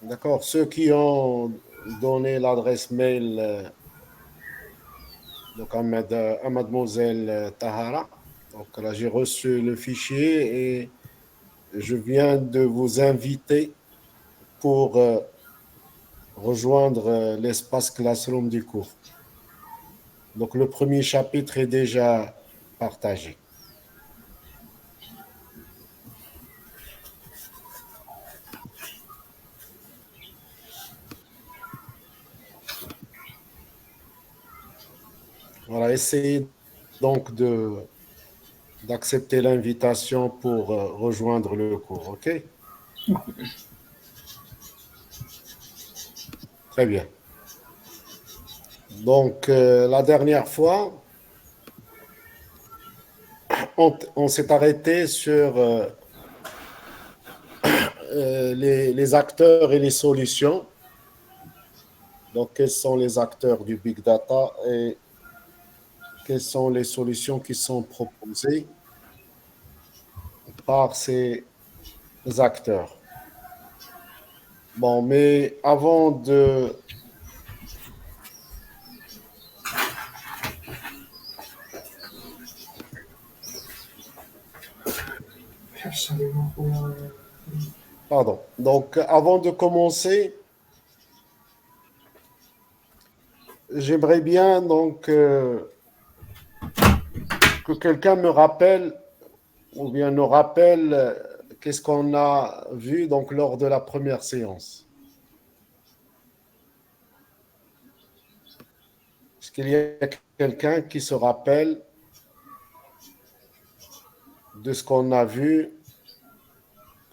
D'accord. Ceux qui ont donné l'adresse mail donc à mademoiselle Tahara. Donc là, j'ai reçu le fichier et je viens de vous inviter pour rejoindre l'espace Classroom du cours. Donc le premier chapitre est déjà partagé. Voilà, essayez donc d'accepter l'invitation pour rejoindre le cours, OK? Très bien. Donc, la dernière fois, on s'est arrêté sur les acteurs et les solutions. Donc, quels sont les acteurs du big data et quelles sont les solutions qui sont proposées par ces acteurs. Bon, mais avant de... Pardon. Donc, avant de commencer, j'aimerais bien donc que quelqu'un me rappelle ou bien nous rappelle qu'est-ce qu'on a vu donc lors de la première séance. Est-ce qu'il y a quelqu'un qui se rappelle de ce qu'on a vu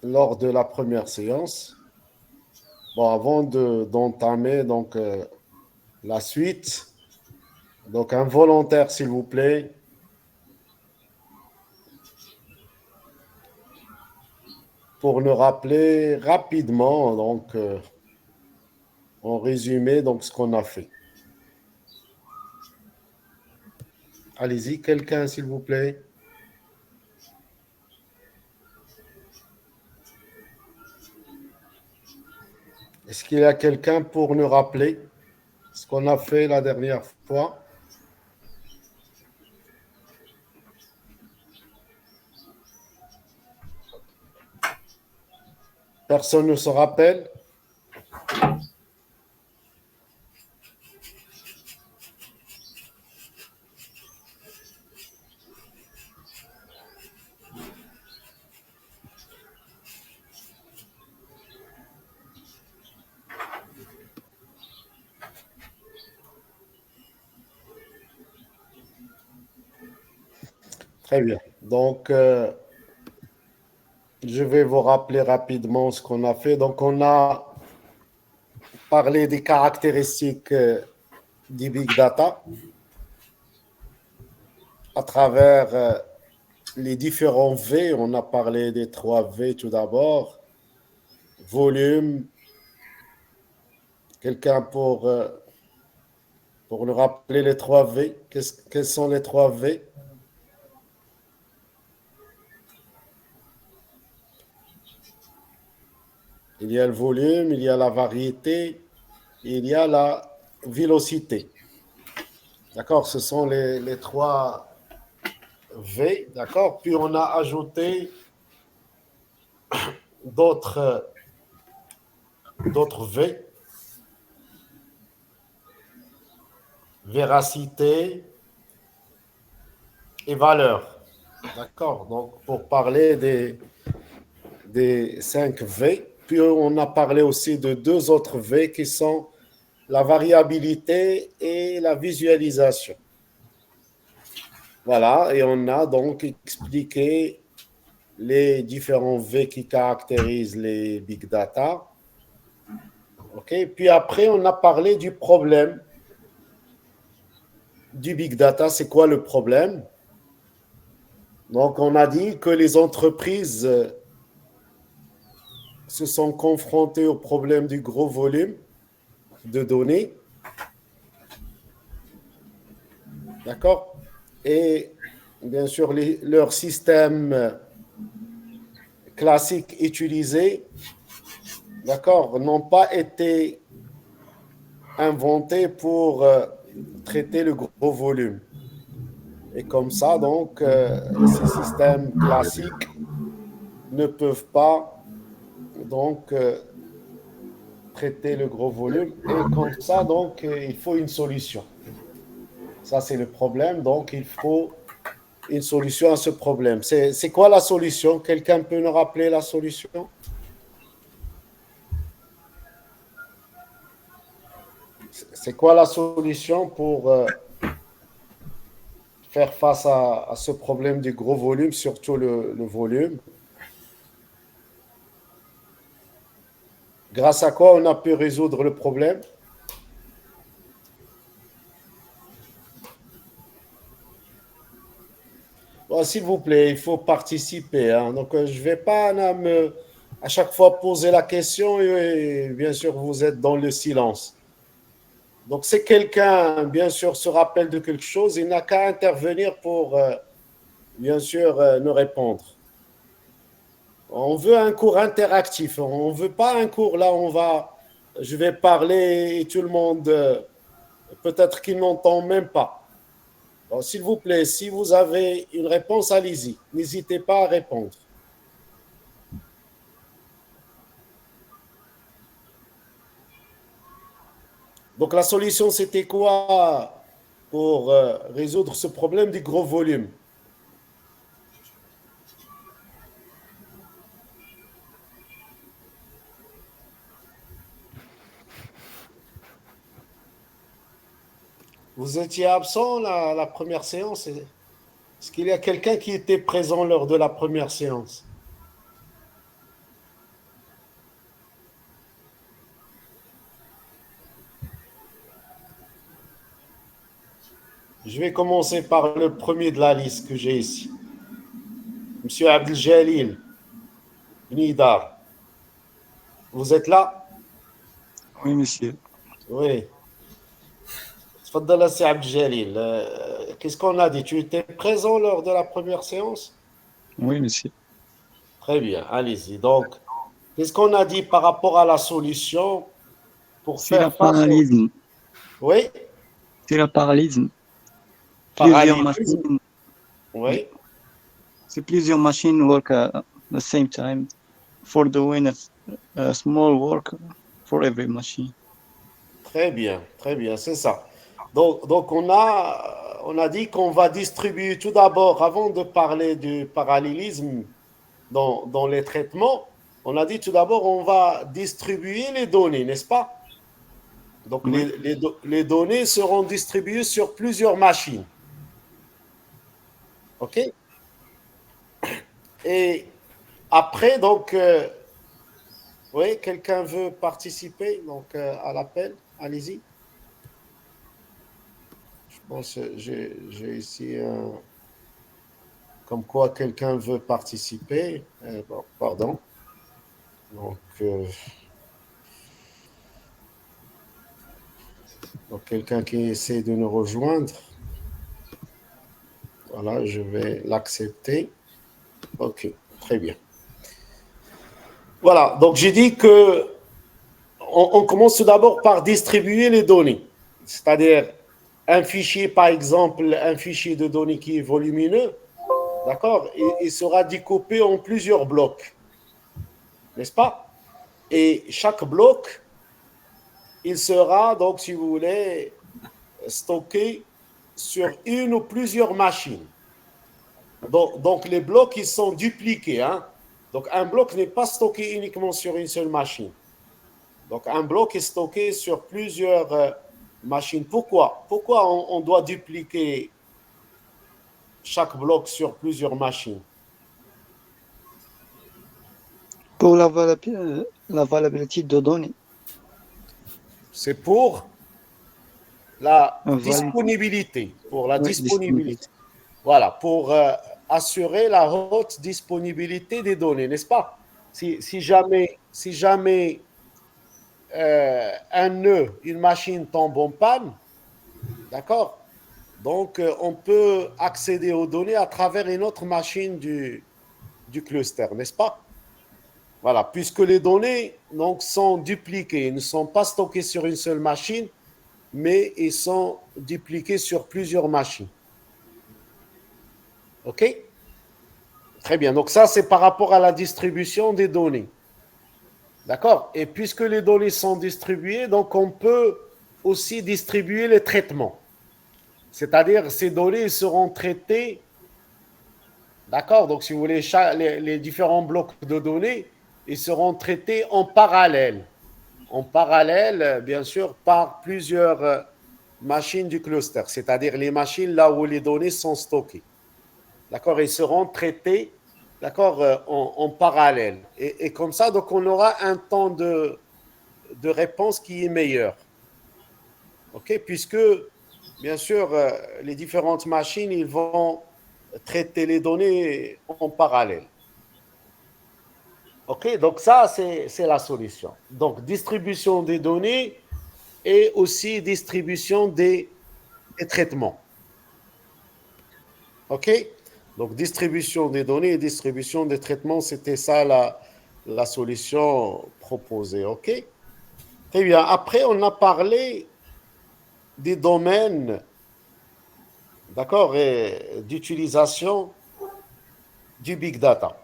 lors de la première séance? Bon, avant d'entamer donc la suite, donc un volontaire s'il vous plaît, pour nous rappeler rapidement donc en résumé donc ce qu'on a fait. Allez-y, quelqu'un s'il vous plaît. Est-ce qu'il y a quelqu'un pour nous rappeler ce qu'on a fait la dernière fois? Personne ne se rappelle? Très bien. Donc, je vais vous rappeler rapidement ce qu'on a fait. Donc, on a parlé des caractéristiques du big data à travers les différents V. On a parlé des trois V tout d'abord. Volume. Quelqu'un pour nous rappeler les trois V. Quels sont les trois V? Il y a le volume, il y a la variété, il y a la vélocité. D'accord? Ce sont les trois V. D'accord? Puis on a ajouté d'autres V. Véracité et valeur. D'accord? Donc, pour parler des 5 V. Puis on a parlé aussi de deux autres V qui sont la variabilité et la visualisation. Voilà, et on a donc expliqué les différents V qui caractérisent les big data. OK? Puis après, on a parlé du problème du big data. C'est quoi le problème? Donc, on a dit que les entreprises se sont confrontées au problème du gros volume de données. D'accord? Et bien sûr, leur système classique utilisé d'accord, n'ont pas été inventés pour traiter le gros volume. Et comme ça, donc, ces systèmes classiques ne peuvent pas donc traiter le gros volume. Et comme ça, donc, il faut une solution. Ça, c'est le problème. Donc, il faut une solution à ce problème. C'est quoi la solution? Quelqu'un peut nous rappeler la solution? C'est quoi la solution pour faire face à ce problème du gros volume, surtout le volume? Grâce à quoi on a pu résoudre le problème? Bon, s'il vous plaît, il faut participer, hein. Donc, je ne vais pas à chaque fois poser la question et bien sûr, vous êtes dans le silence. Donc, si quelqu'un, bien sûr, se rappelle de quelque chose, il n'a qu'à intervenir pour, bien sûr, nous répondre. On veut un cours interactif. On ne veut pas un cours là où je vais parler et tout le monde, peut-être qu'il n'entend même pas. Donc, s'il vous plaît, si vous avez une réponse, allez-y. N'hésitez pas à répondre. Donc, la solution, c'était quoi pour résoudre ce problème du gros volume? Vous étiez absent la première séance. Est-ce qu'il y a quelqu'un qui était présent lors de la première séance? Je vais commencer par le premier de la liste que j'ai ici. Monsieur Abdeljalil Nidar. Vous êtes là? Oui, monsieur. Oui. Tfaddala, c'est Abdeljalil. Qu'est-ce qu'on a dit? Tu étais présent lors de la première séance? Oui, monsieur. Très bien, allez-y. Donc, qu'est-ce qu'on a dit par rapport à la solution pour C'est la faire face au... paralysme. Oui, C'est la paralysme. Plusieurs parallélisme. machines. Oui. Oui, C'est plusieurs machines work at the same time for doing a small work for every machine. très bien, c'est ça. Donc on a dit qu'on va distribuer tout d'abord, avant de parler du parallélisme dans les traitements, on a dit tout d'abord on va distribuer les données, n'est-ce pas? Donc Oui. les données seront distribuées sur plusieurs machines. OK? Et après, donc, oui, quelqu'un veut participer donc, à l'appel? Allez-y. Je pense que j'ai ici comme quoi quelqu'un veut participer. Bon, pardon. Donc, quelqu'un qui essaie de nous rejoindre. Voilà, je vais l'accepter. OK, très bien. Voilà, donc j'ai dit que on commence tout d'abord par distribuer les données. C'est-à-dire un fichier, par exemple, un fichier de données qui est volumineux, d'accord, il sera découpé en plusieurs blocs, n'est-ce pas? Et chaque bloc, il sera, donc, si vous voulez, stocké sur une ou plusieurs machines. Donc les blocs, ils sont dupliqués, hein? Donc, un bloc n'est pas stocké uniquement sur une seule machine. Donc, un bloc est stocké sur plusieurs machines. Pourquoi on doit dupliquer chaque bloc sur plusieurs machines? Pour la valabilité de données. C'est pour la Valide. disponibilité. Pour la Oui, disponibilité. disponibilité. Voilà, pour assurer la haute disponibilité des données, n'est-ce pas? Si jamais un nœud, une machine tombe en panne, d'accord? Donc, on peut accéder aux données à travers une autre machine du cluster, n'est-ce pas? Voilà, puisque les données donc, sont dupliquées, ils ne sont pas stockées sur une seule machine, mais ils sont dupliqués sur plusieurs machines. OK? Très bien. Donc ça, c'est par rapport à la distribution des données. D'accord? Et puisque les données sont distribuées, donc on peut aussi distribuer les traitements. C'est-à-dire, ces données seront traitées, d'accord? Donc, si vous voulez, les différents blocs de données, ils seront traités en parallèle. En parallèle, bien sûr, par plusieurs machines du cluster, c'est-à-dire les machines là où les données sont stockées. D'accord? Ils seront traités, d'accord, en parallèle. Et comme ça, donc, on aura un temps de réponse qui est meilleur. OK? Puisque, bien sûr, les différentes machines, ils vont traiter les données en parallèle. OK? Donc, ça, c'est la solution. Donc, distribution des données et aussi distribution des traitements. OK? Donc, distribution des données et distribution des traitements, c'était ça la solution proposée. OK? Très bien. Après, on a parlé des domaines, d'accord, et d'utilisation du big data.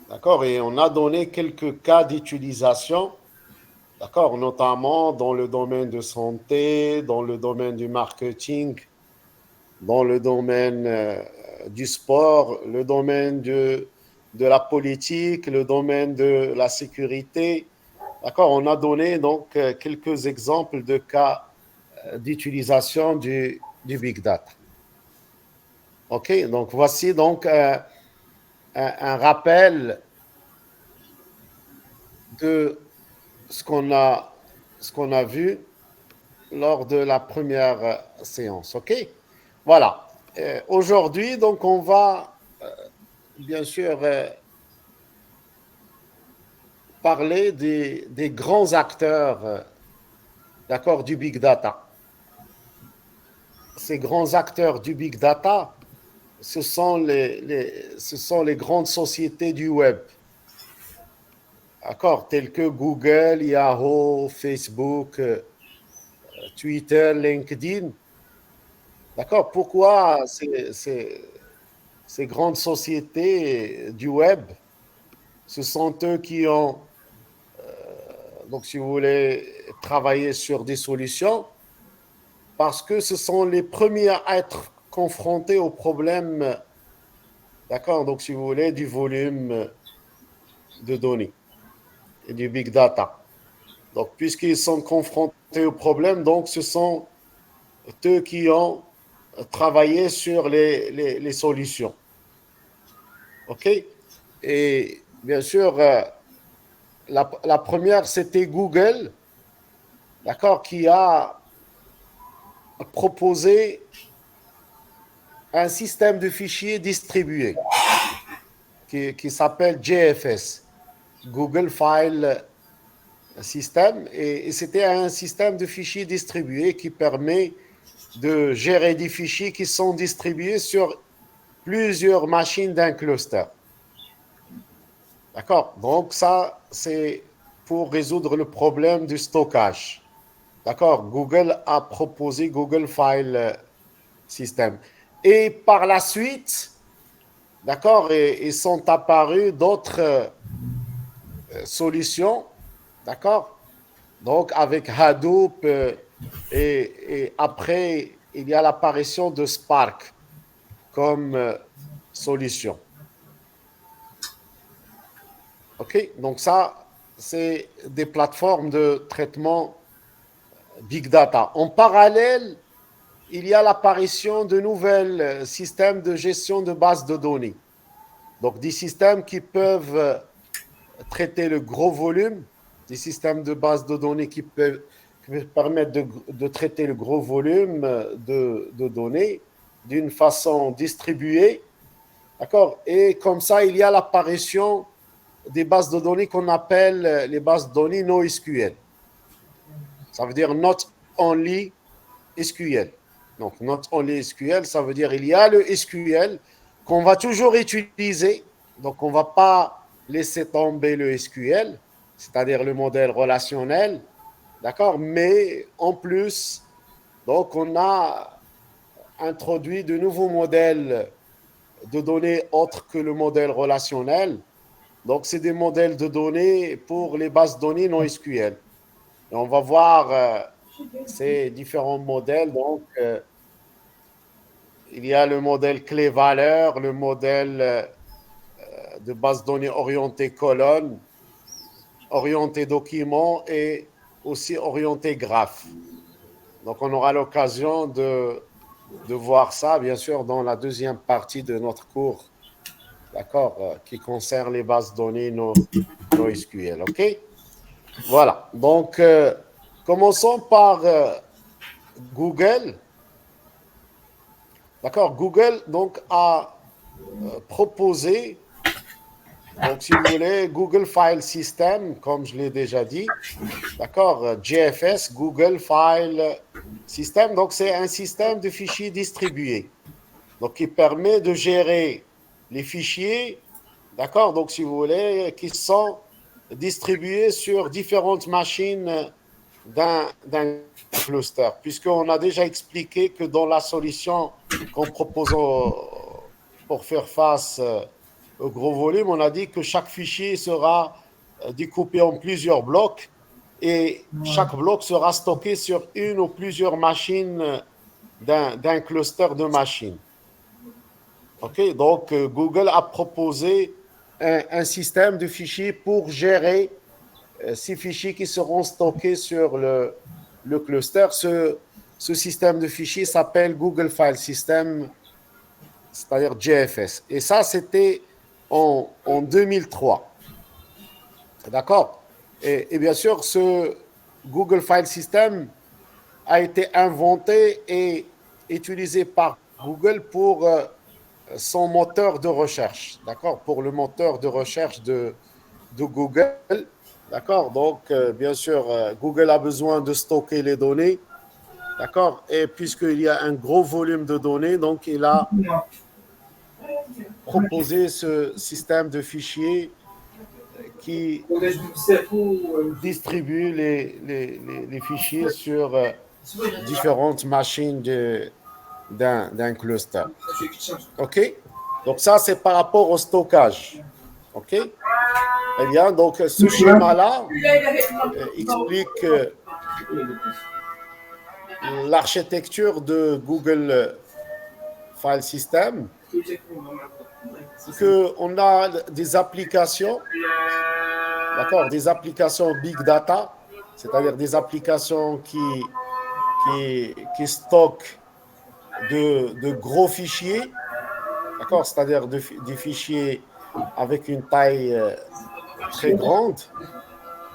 D'accord? Et on a donné quelques cas d'utilisation, d'accord, notamment dans le domaine de santé, dans le domaine du marketing, dans le domaine du sport, le domaine de la politique, le domaine de la sécurité. D'accord? On a donné donc quelques exemples de cas d'utilisation du big data. OK? Donc, voici donc un rappel de ce qu'on a vu lors de la première séance. OK? Voilà. Aujourd'hui, donc, on va bien sûr parler des grands acteurs d'accord, du big data. Ces grands acteurs du big data, ce sont les grandes sociétés du web. D'accord, telles que Google, Yahoo, Facebook, Twitter, LinkedIn. D'accord, pourquoi ces grandes sociétés du web, ce sont eux qui ont, donc si vous voulez, travaillé sur des solutions, parce que ce sont les premiers à être confrontés aux problèmes, d'accord, donc si vous voulez, du volume de données et du big data. Donc, puisqu'ils sont confrontés aux problèmes, donc ce sont eux qui ont travaillé sur les solutions. OK? Et bien sûr, la première, c'était Google, d'accord, qui a proposé un système de fichiers distribué qui s'appelle GFS, Google File System. Et c'était un système de fichiers distribués qui permet de gérer des fichiers qui sont distribués sur plusieurs machines d'un cluster. D'accord? Donc ça, c'est pour résoudre le problème du stockage. D'accord? Google a proposé Google File System. Et par la suite, d'accord, ils sont apparus d'autres solutions, d'accord? Donc avec Hadoop et après, il y a l'apparition de Spark comme solution. OK? Donc ça, c'est des plateformes de traitement big data. En parallèle, il y a l'apparition de nouveaux systèmes de gestion de bases de données. Donc des systèmes qui peuvent traiter le gros volume, des systèmes de bases de données qui permettent de traiter le gros volume de données d'une façon distribuée. D'accord? Et comme ça, il y a l'apparition des bases de données qu'on appelle les bases de données NoSQL. Ça veut dire Not Only SQL. Donc, Not Only SQL, ça veut dire il y a le SQL qu'on va toujours utiliser. Donc, on ne va pas laisser tomber le SQL, c'est-à-dire le modèle relationnel, d'accord? Mais en plus, donc on a introduit de nouveaux modèles de données autres que le modèle relationnel. Donc, c'est des modèles de données pour les bases de données non SQL. Et on va voir ces différents modèles. Donc, il y a le modèle clé-valeur, le modèle de base de données orienté colonne, orienté document et aussi orienté graphe. Donc, on aura l'occasion de voir ça, bien sûr, dans la deuxième partie de notre cours, d'accord, qui concerne les bases de données NoSQL, OK? Voilà. Donc, commençons par Google. D'accord? Google donc a proposé, donc si vous voulez, Google File System, comme je l'ai déjà dit. D'accord? GFS, Google File System. Donc, c'est un système de fichiers distribués. Donc, qui permet de gérer les fichiers, d'accord? Donc, si vous voulez, qui sont distribués sur différentes machines d'un cluster, puisqu'on a déjà expliqué que dans la solution qu'on propose pour faire face au gros volume, on a dit que chaque fichier sera découpé en plusieurs blocs et chaque bloc sera stocké sur une ou plusieurs machines d'un cluster de machines. OK, donc Google a proposé un système de fichiers pour gérer ces fichiers qui seront stockés sur le cluster. Ce système de fichiers s'appelle Google File System, c'est-à-dire GFS. Et ça, c'était en 2003. D'accord? Et bien sûr, ce Google File System a été inventé et utilisé par Google pour son moteur de recherche. D'accord? Pour le moteur de recherche de Google. D'accord? Donc, bien sûr, Google a besoin de stocker les données. D'accord? Et puisqu'il y a un gros volume de données, donc il a proposé ce système de fichiers qui distribue les fichiers sur différentes machines d'un cluster. OK? Donc, ça, c'est par rapport au stockage. OK? Eh bien, donc, ce schéma-là explique l'architecture de Google File System, qu'on a des applications, d'accord, des applications Big Data, c'est-à-dire des applications qui stockent de gros fichiers, d'accord, c'est-à-dire des fichiers avec une taille très grande.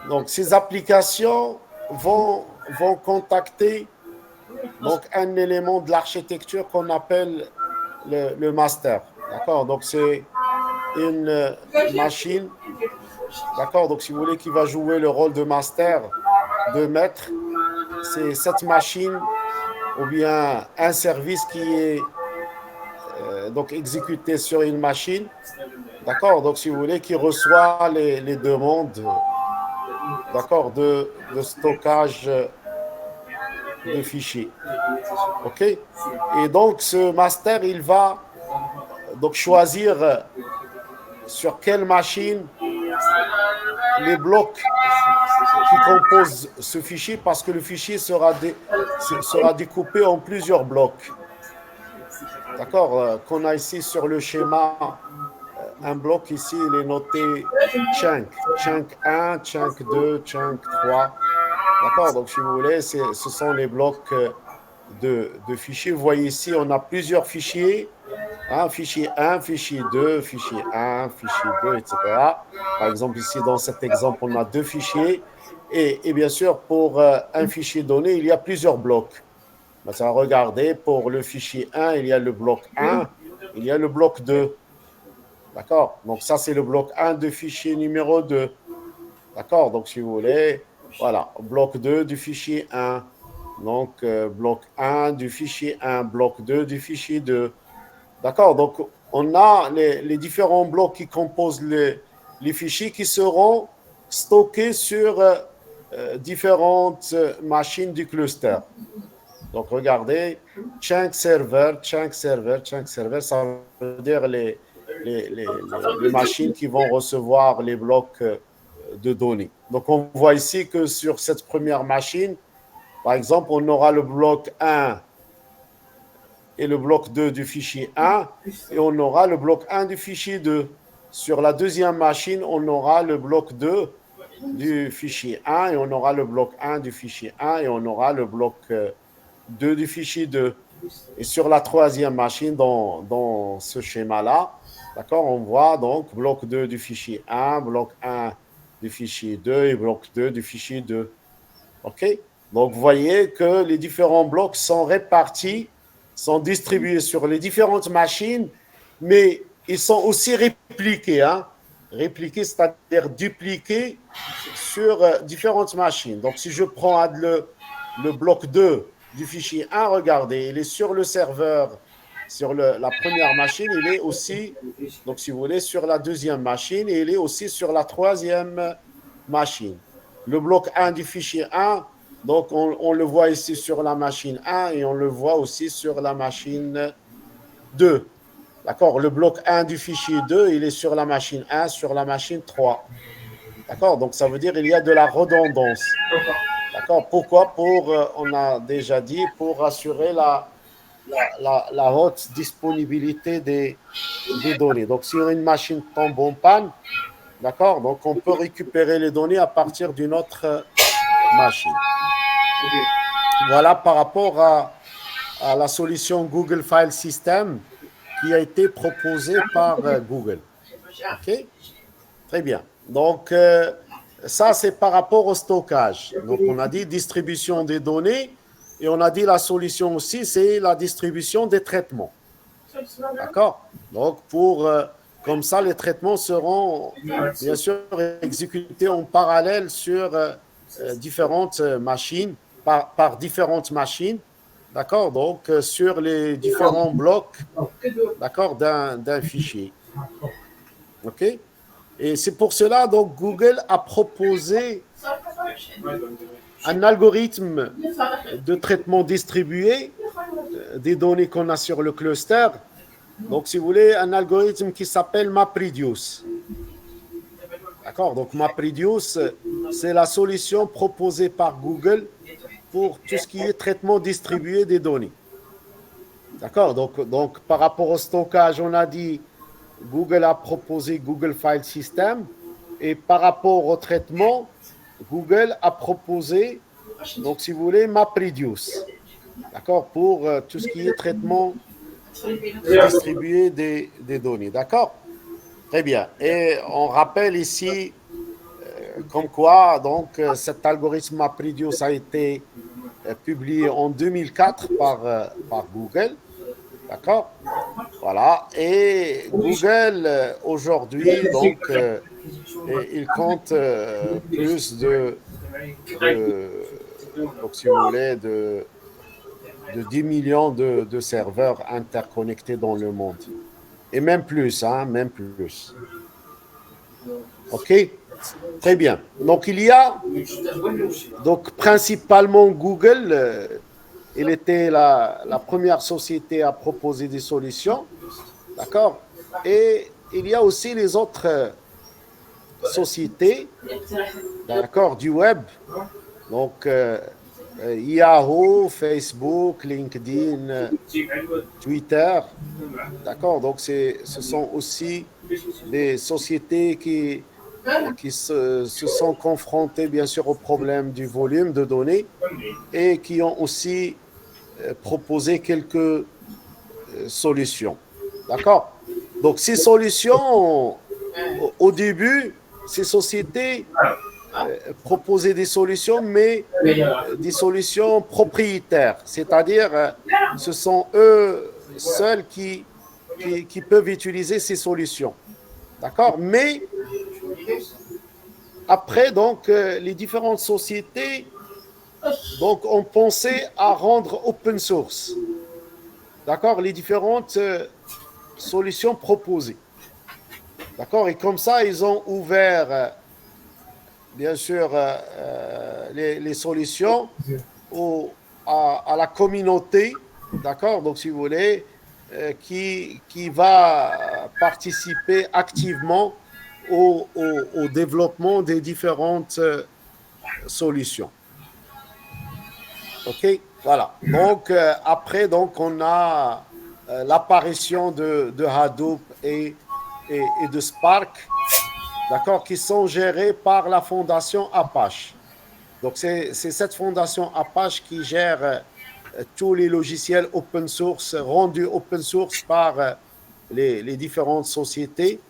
Donc, ces applications vont contacter donc, un élément de l'architecture qu'on appelle le master. D'accord? Donc, c'est une machine, d'accord? Donc, si vous voulez, qui va jouer le rôle de master, de maître, c'est cette machine ou bien un service qui est donc exécuté sur une machine, d'accord? Donc, si vous voulez, qui reçoit les demandes, d'accord, de stockage de fichiers. OK? Et donc, ce master, il va donc choisir sur quelle machine les blocs qui composent ce fichier, parce que le fichier sera découpé en plusieurs blocs. D'accord? Qu'on a ici sur le schéma, un bloc ici, il est noté chunk. Chunk 1, chunk 2, chunk 3. D'accord? Donc, si vous voulez, ce sont les blocs de fichiers. Vous voyez ici, on a plusieurs fichiers. Hein, fichier 1, fichier 2, fichier 1, fichier 2, etc. Par exemple, ici, dans cet exemple, on a deux fichiers. Et bien sûr, pour un fichier donné, il y a plusieurs blocs. Ça, regardez, pour le fichier 1, il y a le bloc 1, il y a le bloc 2. D'accord? Donc, ça, c'est le bloc 1 de fichier numéro 2. D'accord? Donc, si vous voulez, voilà, bloc 2 du fichier 1. Donc, bloc 1 du fichier 1, bloc 2 du fichier 2. D'accord? Donc, on a les différents blocs qui composent les fichiers qui seront stockés sur différentes machines du cluster. Donc, regardez, chunk server, ça veut dire les machines qui vont recevoir les blocs de données. Donc, on voit ici que sur cette première machine, par exemple, on aura le bloc 1 et le bloc 2 du fichier 1 et on aura le bloc 1 du fichier 2. Sur la deuxième machine, on aura le bloc 2 du fichier 1 et on aura le bloc 1 du fichier 1 et on aura le bloc 2 du fichier 2. Et sur la troisième machine, dans ce schéma-là, d'accord, on voit donc bloc 2 du fichier 1, bloc 1 du fichier 2 et bloc 2 du fichier 2. OK? Donc, vous voyez que les différents blocs sont répartis, sont distribués sur les différentes machines, mais ils sont aussi répliqués. Hein? Répliqués, c'est-à-dire dupliqués sur différentes machines. Donc, si je prends le bloc 2 du fichier 1, regardez, il est sur le serveur, sur la première machine, il est aussi, donc si vous voulez, sur la deuxième machine, et il est aussi sur la troisième machine. Le bloc 1 du fichier 1, donc on le voit ici sur la machine 1 et on le voit aussi sur la machine 2. D'accord? Le bloc 1 du fichier 2, il est sur la machine 1, sur la machine 3. D'accord? Donc ça veut dire qu'il y a de la redondance. D'accord? Pourquoi? On a déjà dit, pour assurer la haute disponibilité des données. Donc, si une machine tombe en panne, d'accord, donc on peut récupérer les données à partir d'une autre machine. Voilà par rapport à la solution Google File System qui a été proposée par Google. OK? Très bien. Donc, ça, c'est par rapport au stockage. Donc, on a dit distribution des données et on a dit la solution aussi, c'est la distribution des traitements. D'accord? Donc, comme ça, les traitements seront, bien sûr, exécutés en parallèle sur différentes machines, par différentes machines. D'accord? Donc, sur les différents blocs, d'accord, d'un fichier. OK? Et c'est pour cela, donc, Google a proposé un algorithme de traitement distribué des données qu'on a sur le cluster. Donc, si vous voulez, un algorithme qui s'appelle MapReduce. D'accord? Donc, MapReduce, c'est la solution proposée par Google pour tout ce qui est traitement distribué des données. D'accord? Donc, par rapport au stockage, on a dit Google a proposé Google File System et par rapport au traitement, Google a proposé, donc si vous voulez, MapReduce. D'accord? Pour tout ce qui est traitement distribué des données. D'accord? Très bien. Et on rappelle ici comme quoi, donc, cet algorithme MapReduce a été publié en 2004 par Google. D'accord? Voilà. Et Google, aujourd'hui, donc, il compte plus donc, si vous voulez, de 10 millions de serveurs interconnectés dans le monde. Et même plus, hein, même plus. OK? Très bien. Donc, il y a, donc, principalement Google, il était la première société à proposer des solutions. D'accord? Et il y a aussi les autres sociétés, d'accord, du web. Donc, Yahoo, Facebook, LinkedIn, Twitter. D'accord? Donc, ce sont aussi des sociétés qui se sont confrontées, bien sûr, au problème du volume de données et qui ont aussi proposé quelques solutions. D'accord? Donc, ces solutions, au début, ces sociétés proposer des solutions, mais des solutions propriétaires, c'est-à-dire ce sont eux seuls qui peuvent utiliser ces solutions. D'accord? Mais après, donc, les différentes sociétés donc, ont pensé à rendre open source. D'accord? Les différentes solutions proposées. D'accord? Et comme ça, ils ont ouvert, bien sûr, les solutions à la communauté, d'accord? Donc, si vous voulez, qui va participer activement au développement des différentes solutions. OK? Voilà. Donc, après, donc, on a l'apparition de Hadoop et de Spark, d'accord, qui sont gérés par la fondation Apache. Donc, c'est cette fondation Apache qui gère tous les logiciels open source, rendus open source par les différentes sociétés.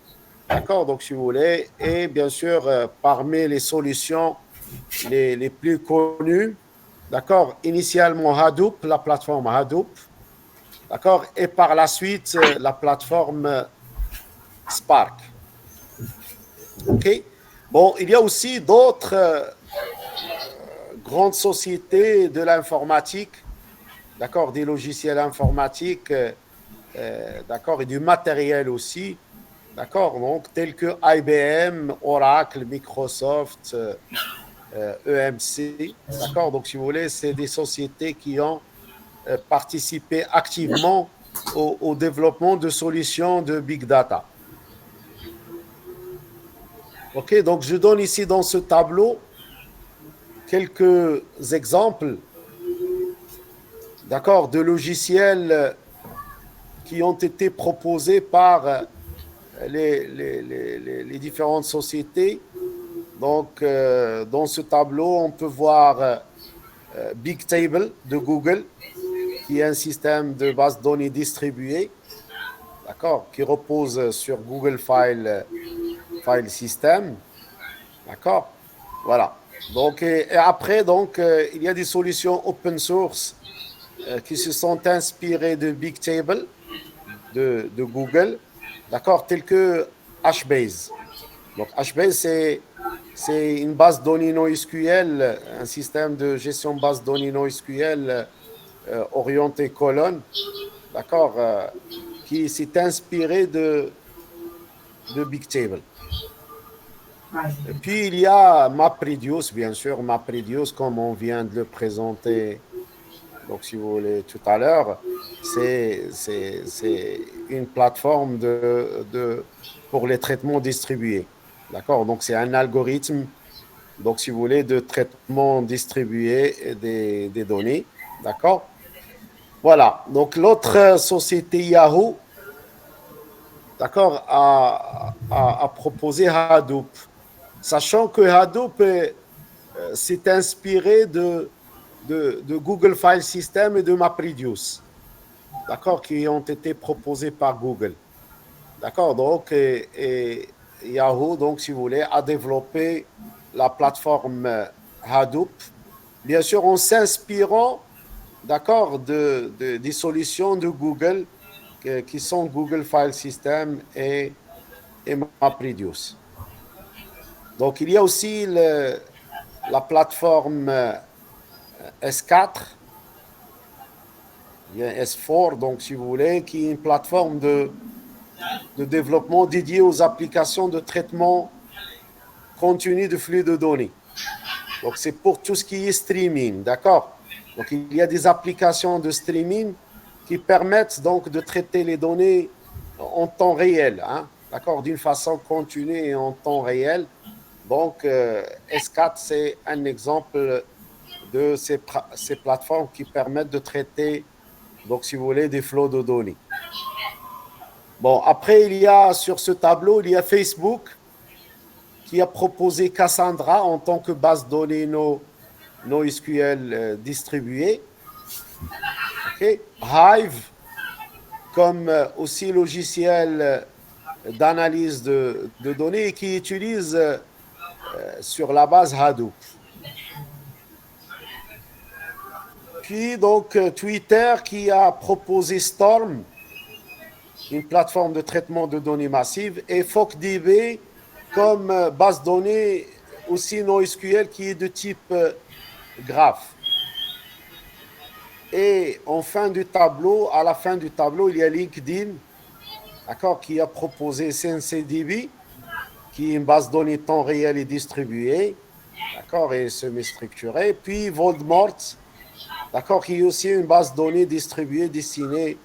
D'accord? Donc, si vous voulez, et bien sûr, parmi les solutions les plus connues, d'accord, initialement Hadoop, la plateforme Hadoop, d'accord, et par la suite, la plateforme Spark. OK? Bon, il y a aussi d'autres grandes sociétés de l'informatique, d'accord, des logiciels informatiques, d'accord, et du matériel aussi, d'accord, donc tels que IBM, Oracle, Microsoft, EMC, d'accord, donc si vous voulez, c'est des sociétés qui ont participé activement au développement de solutions de big data. OK, donc je donne ici dans ce tableau quelques exemples, d'accord, de logiciels qui ont été proposés par les différentes sociétés. Donc, dans ce tableau, on peut voir Bigtable de Google, qui est un système de base de données distribuée, d'accord, qui repose sur Google File System, d'accord, voilà. Donc, et après, donc, il y a des solutions open source qui se sont inspirées de Bigtable de Google, d'accord, telles que HBase. Donc, HBase, c'est une base de données NoSQL, un système de gestion de base de données NoSQL orienté colonne, d'accord, qui s'est inspiré de Bigtable. Et puis, il y a MapReduce, bien sûr, MapReduce, comme on vient de le présenter, donc si vous voulez, tout à l'heure, c'est une plateforme pour les traitements distribués. D'accord? Donc, c'est un algorithme, donc si vous voulez, de traitement distribué des données. D'accord? Voilà. Donc, l'autre société Yahoo, d'accord, a proposé Hadoop. Sachant que Hadoop s'est inspiré de Google File System et de MapReduce, d'accord, qui ont été proposés par Google. D'accord, donc, et Yahoo, donc, si vous voulez, a développé la plateforme Hadoop, bien sûr, en s'inspirant, d'accord, des solutions de Google qui sont Google File System et MapReduce. Donc, il y a aussi la plateforme S4, il y a S4, donc si vous voulez, qui est une plateforme de développement dédiée aux applications de traitement continu de flux de données. Donc, c'est pour tout ce qui est streaming, d'accord? Donc, il y a des applications de streaming qui permettent donc de traiter les données en temps réel, hein, d'accord, d'une façon continue et en temps réel. Donc, S4, c'est un exemple de ces plateformes qui permettent de traiter, donc, si vous voulez, des flots de données. Bon, après, il y a sur ce tableau, il y a Facebook qui a proposé Cassandra en tant que base de données NoSQL distribuée. Okay. Hive comme aussi logiciel d'analyse de données et qui utilise sur la base Hadoop. Puis donc Twitter qui a proposé Storm, une plateforme de traitement de données massives, et FocDB comme base de données aussi NoSQL qui est de type graph. Et en fin du tableau, à la fin du tableau, il y a LinkedIn d'accord, qui a proposé SenseDB, qui est une base de données temps réel et distribuée, d'accord, et semi-structurée. Puis Voldemort, d'accord, qui est aussi une base de données distribuée destinée,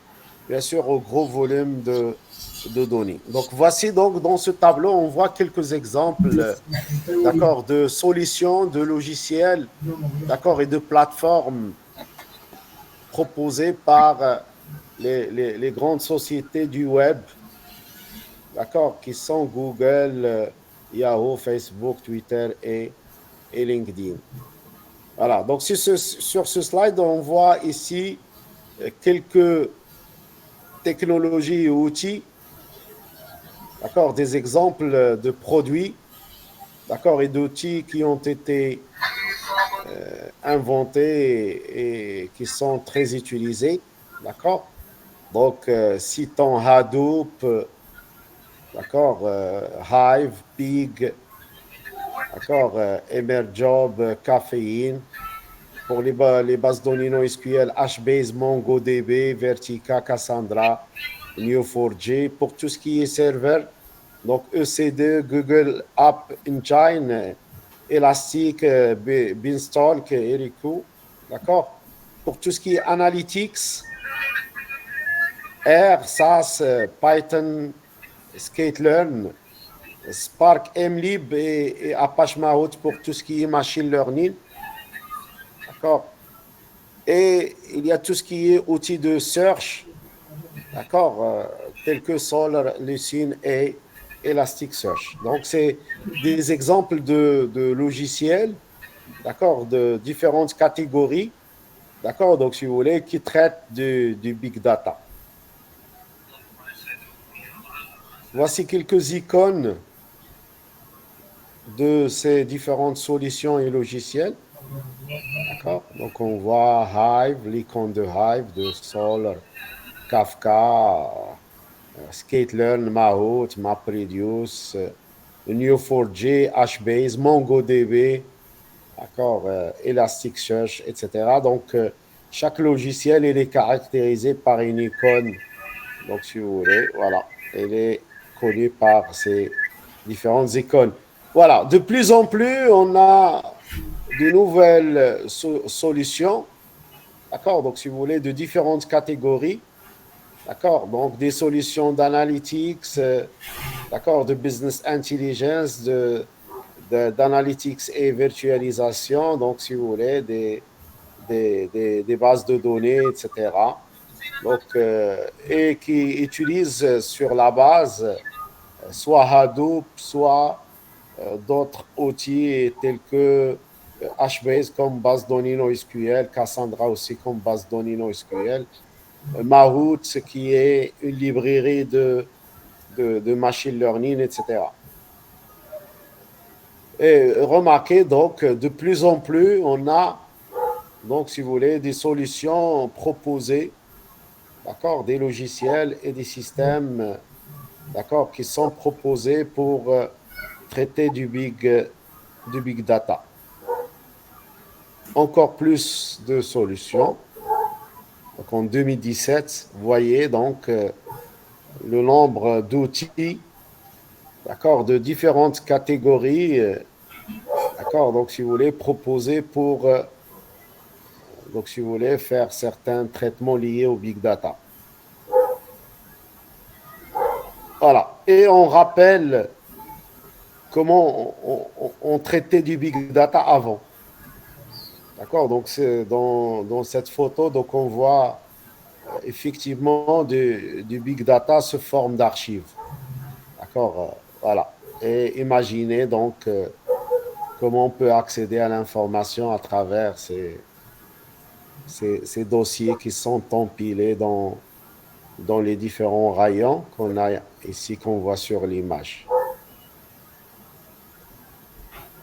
bien sûr, au gros volume de données. Donc, voici donc dans ce tableau, on voit quelques exemples, d'accord, de solutions, de logiciels, d'accord, et de plateformes proposées par les grandes sociétés du web, d'accord, qui sont Google, Yahoo, Facebook, Twitter et LinkedIn. Voilà, donc sur ce slide, on voit ici quelques technologies et outils, d'accord, des exemples de produits, d'accord, et d'outils qui ont été inventés et qui sont très utilisés, d'accord. Donc, citons Hadoop, d'accord, Hive, Pig, d'accord, Emerjob, Caffeine. Pour les bases de données NoSQL, HBase, MongoDB, Vertica, Cassandra, Neo4j. Pour tout ce qui est serveur, donc EC2, Google App Engine, Elastic, Beanstalk, Heroku. D'accord. Pour tout ce qui est analytics, R, SAS, Python, Scikit-learn, Spark, MLib et Apache Mahout pour tout ce qui est machine learning. D'accord. Et il y a tout ce qui est outils de search, d'accord, tels que Solr, Lucene et Elasticsearch. Donc, c'est des exemples de logiciels, d'accord, de différentes catégories, d'accord, donc si vous voulez, qui traitent du big data. Voici quelques icônes de ces différentes solutions et logiciels. D'accord. Donc, on voit Hive, l'icône de Hive, de Solr, Kafka, Scikit-learn, Mahout, MapReduce, Neo4j, HBase, MongoDB, d'accord, Elasticsearch, etc. Donc, chaque logiciel, il est caractérisé par une icône. Donc, si vous voulez, voilà, il est connu par ces différentes icônes. Voilà, de plus en plus, on a de nouvelles solutions, d'accord, donc si vous voulez, de différentes catégories, d'accord, donc des solutions d'analytics, d'accord, de business intelligence, d'analytics et virtualisation, donc si vous voulez, des bases de données, etc. Donc, et qui utilisent sur la base soit Hadoop, soit d'autres outils tels que HBase comme base de données NoSQL, Cassandra aussi comme base de données NoSQL, Mahout, qui est une librairie de machine learning, etc. Et remarquez donc, de plus en plus, on a, donc, si vous voulez, des solutions proposées, d'accord, des logiciels et des systèmes, d'accord, qui sont proposés pour traiter du big data. Encore plus de solutions. Donc, en 2017, vous voyez donc le nombre d'outils, d'accord, de différentes catégories, d'accord, donc si vous voulez, proposés pour, donc si vous voulez, faire certains traitements liés au big data. Voilà. Et on rappelle comment on traitait du big data avant. D'accord. Donc, c'est dans cette photo, donc on voit effectivement du big data sous forme d'archives. D'accord. Voilà. Et imaginez donc comment on peut accéder à l'information à travers ces dossiers qui sont empilés dans les différents rayons qu'on a ici, qu'on voit sur l'image.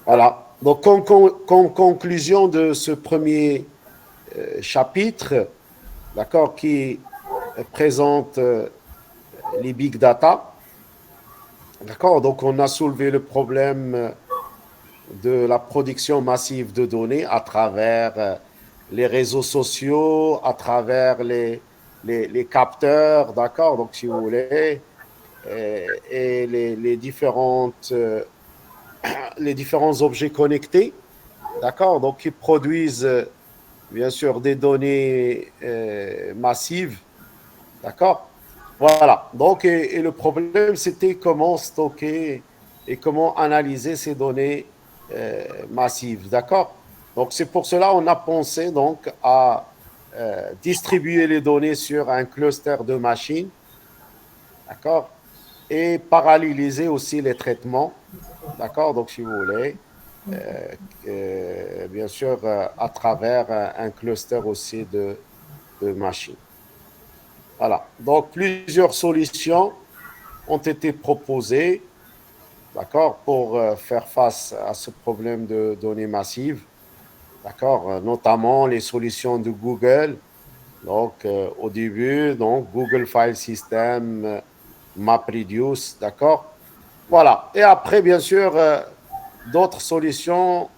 Voilà. Donc, en conclusion de ce premier chapitre, d'accord, qui présente les big data, d'accord, donc on a soulevé le problème de la production massive de données à travers les réseaux sociaux, à travers les capteurs, d'accord, donc si vous voulez, et les différents objets connectés, d'accord, donc qui produisent bien sûr des données massives, d'accord. Voilà, donc et le problème c'était comment stocker et comment analyser ces données massives, d'accord. Donc c'est pour cela on a pensé donc à distribuer les données sur un cluster de machines, d'accord, et paralléliser aussi les traitements, d'accord, donc si vous voulez, euh, bien sûr, à travers un cluster aussi de machines. Voilà. Donc, plusieurs solutions ont été proposées, d'accord, pour faire face à ce problème de données massives, d'accord, notamment les solutions de Google. Donc, au début, donc, Google File System, MapReduce, d'accord. Voilà. Et après, bien sûr, d'autres solutions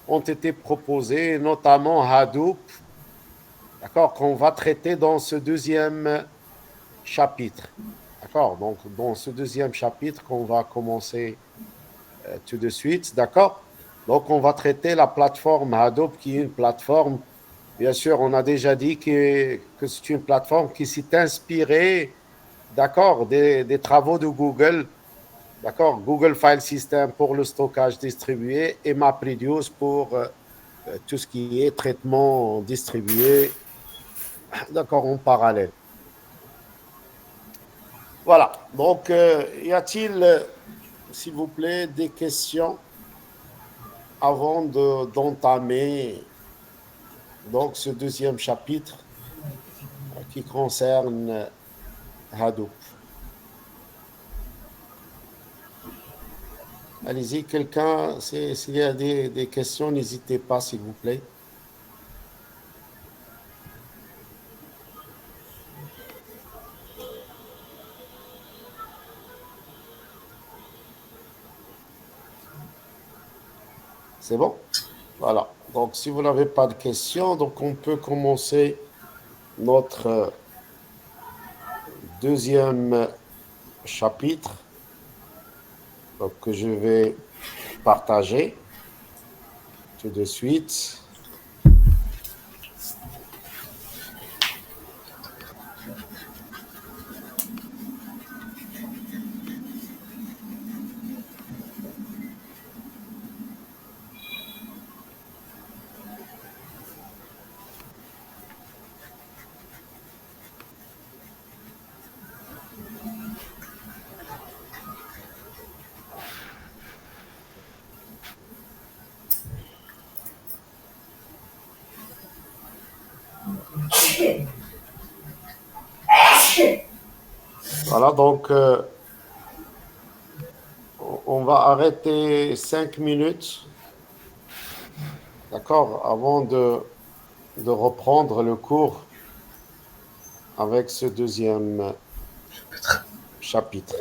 ont été proposées, notamment Hadoop, d'accord, qu'on va traiter dans ce deuxième chapitre. D'accord. Donc, dans ce deuxième chapitre qu'on va commencer tout de suite, d'accord. Donc, on va traiter la plateforme Hadoop, qui est une plateforme, bien sûr, on a déjà dit que c'est une plateforme qui s'est inspirée, d'accord, des travaux de Google, d'accord, Google File System pour le stockage distribué et MapReduce pour tout ce qui est traitement distribué, d'accord, en parallèle. Voilà. Donc, y a-t-il, s'il vous plaît, des questions avant d'entamer donc ce deuxième chapitre qui concerne Hadoop? Allez-y, quelqu'un, s'il y a des questions, n'hésitez pas, s'il vous plaît. C'est bon? Voilà. Donc, si vous n'avez pas de questions, donc on peut commencer notre deuxième chapitre donc, que je vais partager tout de suite. Voilà, donc on va arrêter 5 minutes, d'accord, avant de reprendre le cours avec ce deuxième chapitre.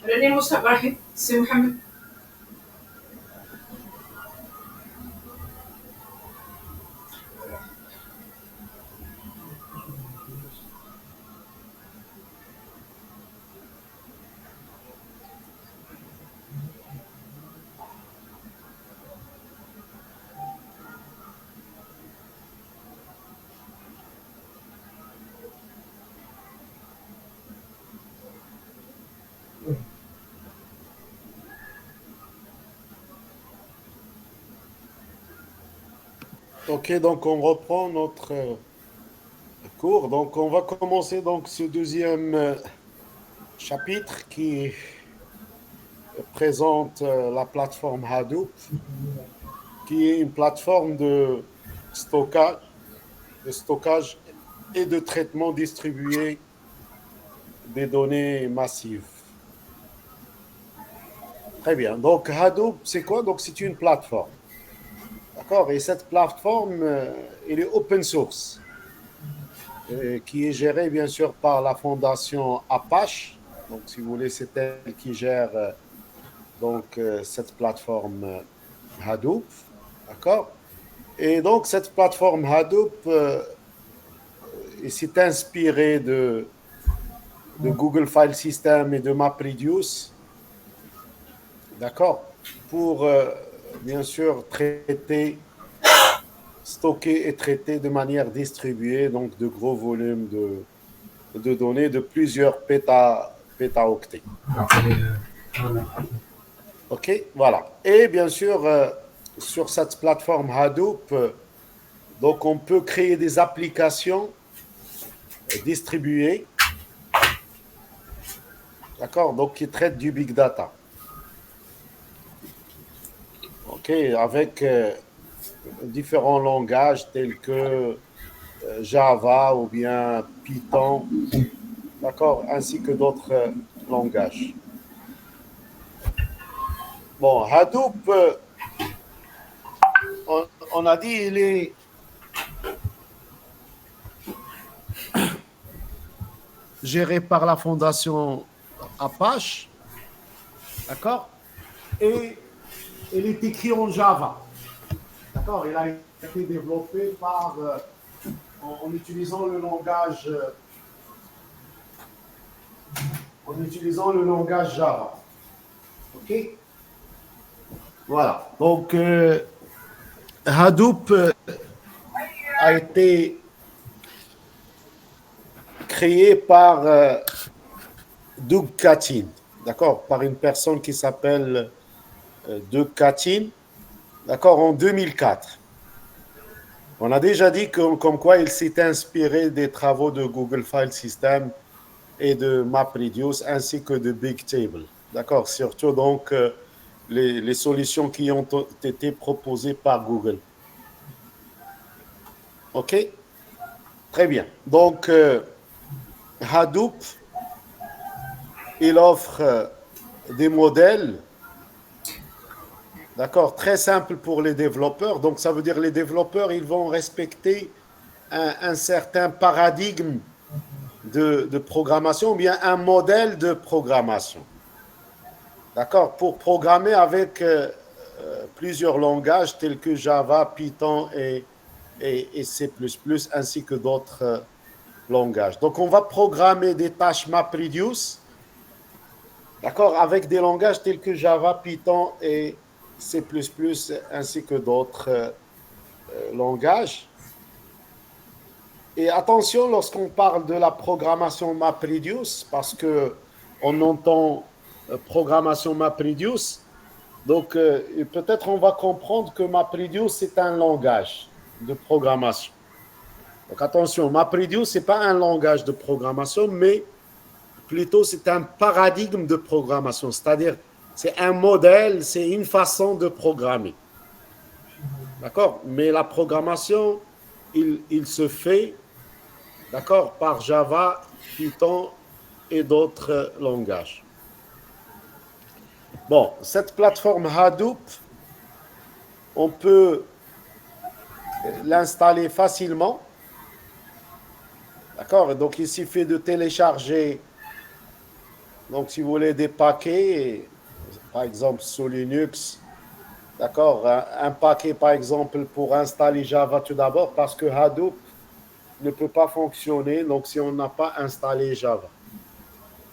راني مصباحي سي محمد. Ok, donc on reprend notre cours. Donc on va commencer donc ce deuxième chapitre qui présente la plateforme Hadoop, qui est une plateforme de stockage et de traitement distribué des données massives. Très bien. Donc Hadoop, c'est quoi? Donc c'est une plateforme. D'accord? Et cette plateforme, elle est open source, qui est gérée bien sûr par la fondation Apache. Donc si vous voulez, c'est elle qui gère cette plateforme Hadoop. D'accord? Et donc cette plateforme Hadoop s'est inspirée de Google File System et de MapReduce. D'accord? Pour bien sûr stocker et traiter de manière distribuée donc de gros volumes de données de plusieurs pétaoctets. OK, voilà. Et bien sûr, sur cette plateforme Hadoop, donc on peut créer des applications distribuées, d'accord, donc qui traitent du big data. OK, avec différents langages tels que Java ou bien Python, d'accord, ainsi que d'autres langages. Bon, Hadoop, on a dit, il est géré par la fondation Apache, d'accord, et il est écrit en Java, d'accord, il a été développé en utilisant le langage Java. OK? Voilà. Donc, Hadoop a été créé par Doug Katin, d'accord, par une personne qui s'appelle Doug Katin, d'accord, en 2004. On a déjà dit comme quoi il s'est inspiré des travaux de Google File System et de MapReduce ainsi que de Bigtable. D'accord, surtout donc les solutions qui ont été proposées par Google. OK? Très bien. Donc, Hadoop, il offre des modèles, d'accord, très simples pour les développeurs. Donc, ça veut dire les développeurs, ils vont respecter un certain paradigme de programmation ou bien un modèle de programmation. D'accord? Pour programmer avec plusieurs langages tels que Java, Python et C++, ainsi que d'autres langages. Donc, on va programmer des tâches MapReduce, d'accord, avec des langages tels que Java, Python et C++, ainsi que d'autres langages. Et attention lorsqu'on parle de la programmation MapReduce, parce qu'on entend programmation MapReduce, donc peut-être on va comprendre que MapReduce c'est un langage de programmation. Donc attention, MapReduce c'est pas un langage de programmation, mais plutôt c'est un paradigme de programmation, c'est-à-dire c'est un modèle, c'est une façon de programmer. D'accord? Mais la programmation, il se fait, d'accord, par Java, Python et d'autres langages. Bon, cette plateforme Hadoop, on peut l'installer facilement. D'accord? Donc, il suffit de télécharger, donc si vous voulez, des paquets, par exemple sous Linux. D'accord? Un paquet, par exemple, pour installer Java tout d'abord, parce que Hadoop ne peut pas fonctionner, donc si on n'a pas installé Java.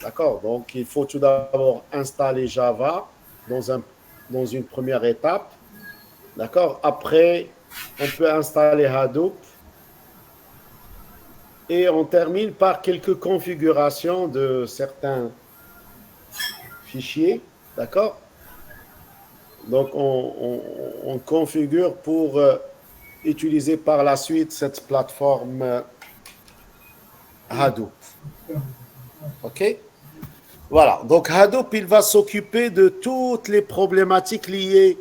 D'accord? Donc, il faut tout d'abord installer Java dans une première étape. D'accord? Après, on peut installer Hadoop. Et on termine par quelques configurations de certains fichiers. D'accord? Donc, on configure pour utiliser par la suite cette plateforme Hadoop. OK? Voilà. Donc, Hadoop, il va s'occuper de toutes les problématiques liées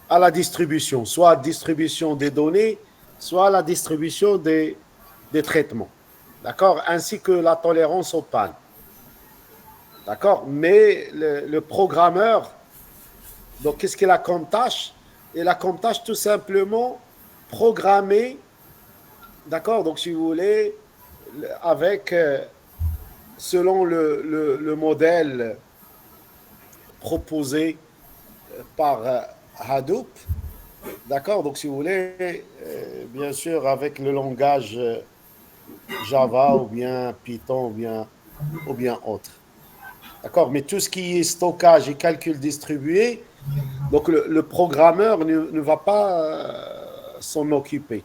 à la distribution, soit distribution des données, soit la distribution des traitements. D'accord? Ainsi que la tolérance aux pannes. D'accord? Mais le programmeur, donc qu'est-ce qu'il a comme tâche? Il a comme tâche tout simplement programmer, d'accord? Donc si vous voulez, avec, selon le modèle proposé par Hadoop, d'accord? Donc si vous voulez, bien sûr avec le langage Java ou bien Python ou bien autre. D'accord? Mais tout ce qui est stockage et calcul distribué, donc le programmeur ne va pas s'en occuper.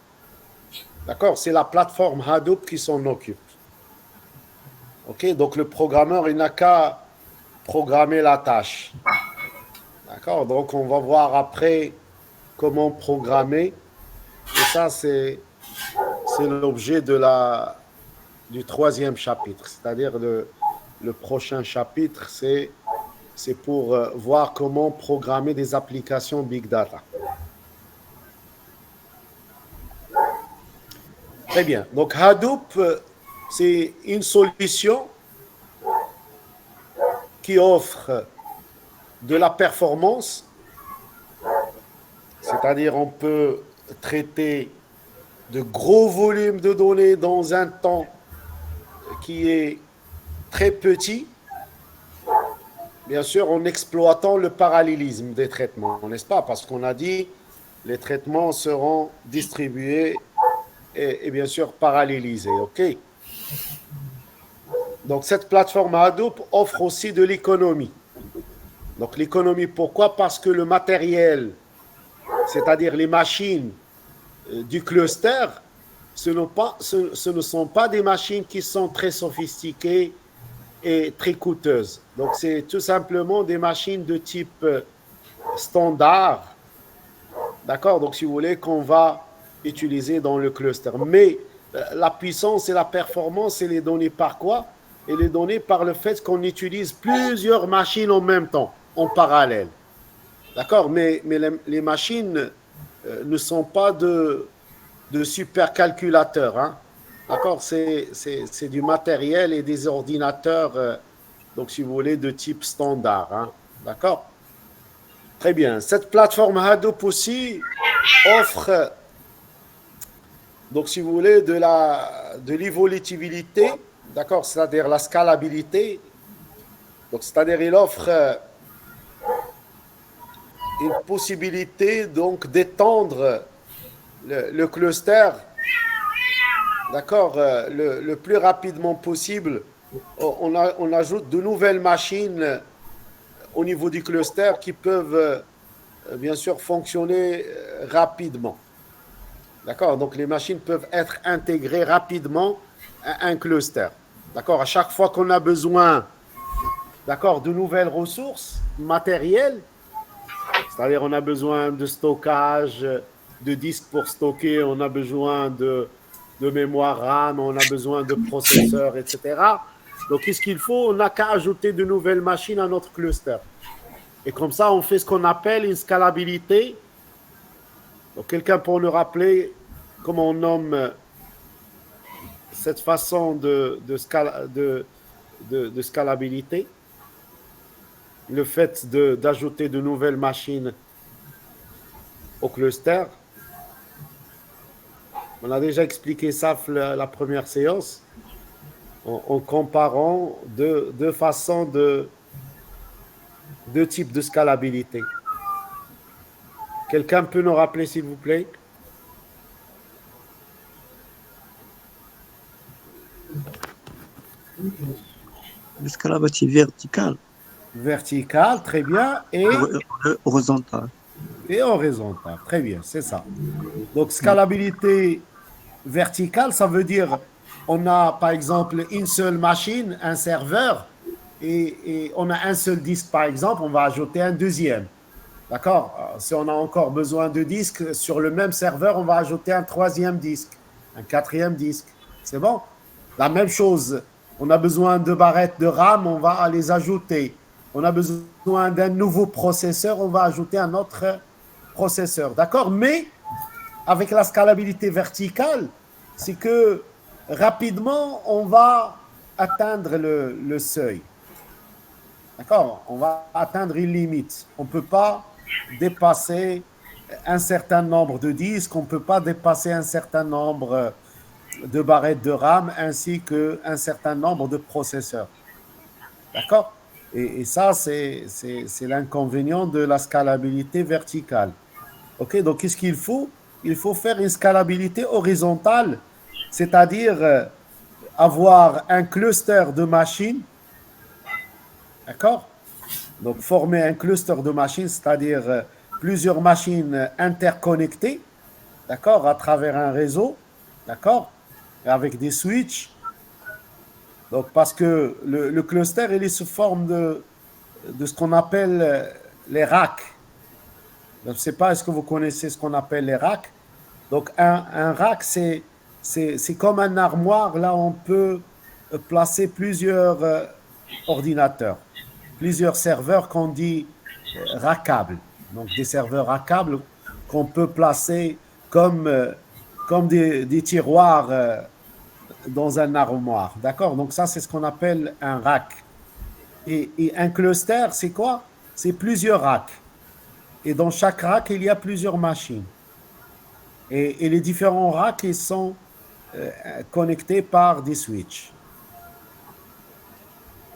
D'accord? C'est la plateforme Hadoop qui s'en occupe. OK? Donc le programmeur, il n'a qu'à programmer la tâche. D'accord? Donc on va voir après comment programmer. Et ça, c'est l'objet du troisième chapitre. C'est-à-dire le prochain chapitre, c'est pour voir comment programmer des applications Big Data. Très bien. Donc, Hadoop, c'est une solution qui offre de la performance, c'est-à-dire on peut traiter de gros volumes de données dans un temps qui est très petit, bien sûr en exploitant le parallélisme des traitements, n'est-ce pas? Parce qu'on a dit les traitements seront distribués et bien sûr parallélisés, ok? Donc cette plateforme Hadoop offre aussi de l'économie. Donc l'économie, pourquoi? Parce que le matériel, c'est-à-dire les machines du cluster, ce ne sont pas des machines qui sont très sophistiquées et très coûteuses. Donc c'est tout simplement des machines de type standard, d'accord? Donc si vous voulez, qu'on va utiliser dans le cluster. Mais la puissance et la performance, c'est les données par quoi? Et les données par le fait qu'on utilise plusieurs machines en même temps, en parallèle. D'accord? Mais les machines ne sont pas de supercalculateurs. Hein? D'accord? C'est du matériel et des ordinateurs, donc si vous voulez, de type standard. Hein? D'accord? Très bien. Cette plateforme Hadoop aussi offre, donc si vous voulez, de l'évolutivité, d'accord? C'est-à-dire la scalabilité. Donc, c'est-à-dire il offre une possibilité donc d'étendre le cluster, d'accord, le plus rapidement possible. On ajoute de nouvelles machines au niveau du cluster qui peuvent bien sûr fonctionner rapidement. D'accord? Donc les machines peuvent être intégrées rapidement à un cluster. D'accord? À chaque fois qu'on a besoin, d'accord, de nouvelles ressources matérielles, c'est-à-dire on a besoin de stockage, de disques pour stocker, on a besoin de mémoire RAM, on a besoin de processeurs, etc. Donc qu'est-ce qu'il faut? On n'a qu'à ajouter de nouvelles machines à notre cluster. Et comme ça, on fait ce qu'on appelle une scalabilité. Donc quelqu'un pour nous rappeler comment on nomme cette façon de scalabilité, le fait d'ajouter de nouvelles machines au cluster. On a déjà expliqué ça la première séance en comparant deux façons deux types de scalabilité. Quelqu'un peut nous rappeler, s'il vous plaît? Le scalabilité verticale. Verticale, très bien. Et horizontale. Et horizontale, très bien, c'est ça. Donc, scalabilité verticale, ça veut dire on a par exemple une seule machine, un serveur, et on a un seul disque par exemple, on va ajouter un deuxième. D'accord? Si on a encore besoin de disques, sur le même serveur, on va ajouter un troisième disque, un quatrième disque. C'est bon? La même chose, on a besoin de barrettes de RAM, on va les ajouter. On a besoin d'un nouveau processeur, on va ajouter un autre processeur. D'accord? Mais avec la scalabilité verticale, c'est que rapidement, on va atteindre le seuil. D'accord? On va atteindre une limite. On ne peut pas dépasser un certain nombre de disques, on ne peut pas dépasser un certain nombre de barrettes de RAM ainsi qu'un certain nombre de processeurs. D'accord? Et ça, c'est l'inconvénient de la scalabilité verticale. OK? Donc, qu'est-ce qu'il faut? Il faut faire une scalabilité horizontale, c'est-à-dire avoir un cluster de machines. D'accord? Donc, former un cluster de machines, c'est-à-dire plusieurs machines interconnectées, d'accord, à travers un réseau, d'accord, avec des switches. Donc, parce que le cluster, il est sous forme de ce qu'on appelle les racks. Je ne sais pas, est-ce que vous connaissez ce qu'on appelle les racks? Donc, un rack, c'est comme un armoire. Là, on peut placer plusieurs ordinateurs, plusieurs serveurs qu'on dit rackables. Donc, des serveurs rackables qu'on peut placer comme des tiroirs dans un armoire. D'accord? Donc, ça, c'est ce qu'on appelle un rack. Et un cluster, c'est quoi? C'est plusieurs racks. Et dans chaque rack, il y a plusieurs machines. Et les différents racks, ils sont connectés par des switches.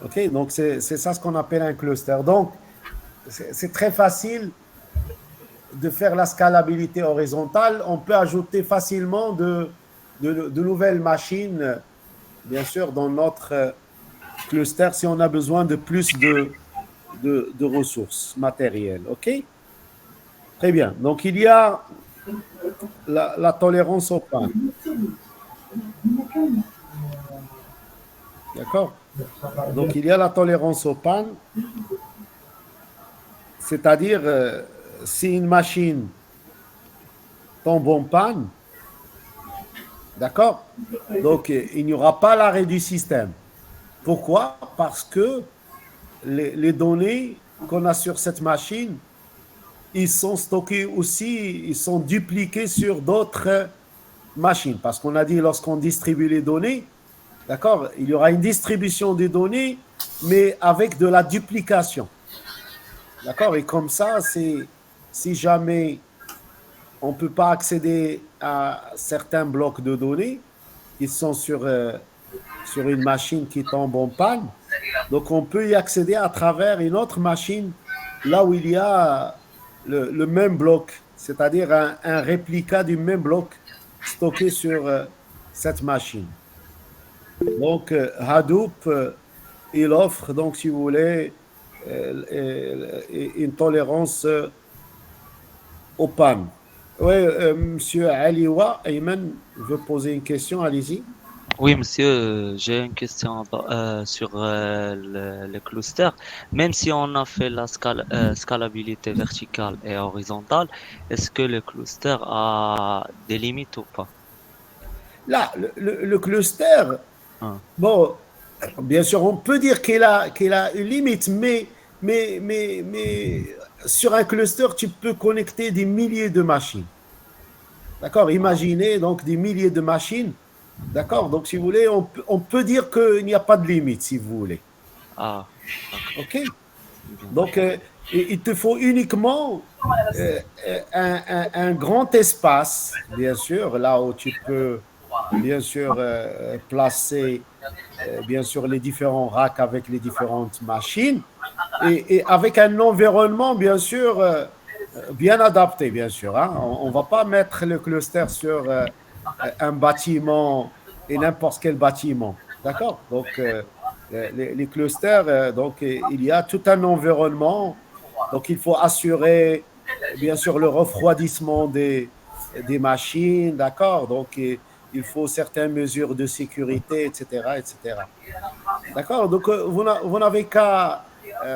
OK? Donc, c'est ça ce qu'on appelle un cluster. Donc, c'est très facile de faire la scalabilité horizontale. On peut ajouter facilement de nouvelles machines, bien sûr, dans notre cluster si on a besoin de plus de ressources matérielles. OK? Très bien. Donc, il y a la tolérance aux pannes. D'accord? Donc, il y a la tolérance aux pannes, c'est-à-dire si une machine tombe en panne, d'accord? Donc, il n'y aura pas l'arrêt du système. Pourquoi? Parce que les données qu'on a sur cette machine, ils sont stockés aussi, ils sont dupliqués sur d'autres machines. Parce qu'on a dit, lorsqu'on distribue les données, d'accord, il y aura une distribution des données, mais avec de la duplication. D'accord? Et comme ça, si jamais on ne peut pas accéder à certains blocs de données qui sont sur une machine qui tombe en panne, donc on peut y accéder à travers une autre machine, là où il y a le même bloc, c'est-à-dire un réplica du même bloc stocké sur cette machine. Donc, Hadoop, il offre, donc, si vous voulez, une tolérance aux pannes. Oui, monsieur Aliwa Ayman veut poser une question, allez-y. Oui, monsieur, j'ai une question sur le cluster. Même si on a fait la scalabilité verticale et horizontale, est-ce que le cluster a des limites ou pas? Là, le cluster, Hein. bon, bien sûr, on peut dire qu'il a une limite, mais sur un cluster, tu peux connecter des milliers de machines. D'accord? Imaginez donc des milliers de machines. D'accord? Donc, si vous voulez, on peut dire qu'il n'y a pas de limite, si vous voulez. Ah, OK? Donc, il te faut uniquement un grand espace, bien sûr, là où tu peux, bien sûr, placer, bien sûr, les différents racks avec les différentes machines et avec un environnement, bien sûr, bien adapté, bien sûr. Hein. On ne va pas mettre le cluster sur un bâtiment et n'importe quel bâtiment. D'accord? Donc, les clusters, donc, il y a tout un environnement. Donc, il faut assurer, bien sûr, le refroidissement des machines. D'accord? Donc, il faut certaines mesures de sécurité, etc., etc. D'accord? Donc, vous n'avez qu'à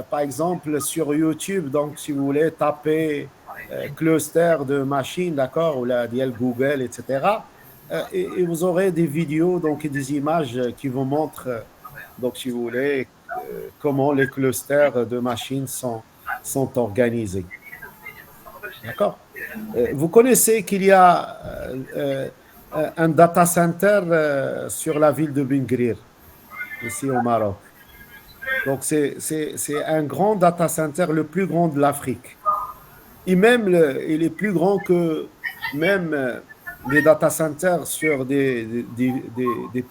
par exemple, sur YouTube, donc si vous voulez taper cluster de machines, d'accord, ou la DL Google, etc., et vous aurez des vidéos, donc et des images qui vous montrent, donc si vous voulez, comment les clusters de machines sont organisés. D'accord. Vous connaissez qu'il y a un data center sur la ville de Bingrir, ici au Maroc. Donc, c'est un grand data center, le plus grand de l'Afrique. Et même, il est plus grand que même les data centers sur des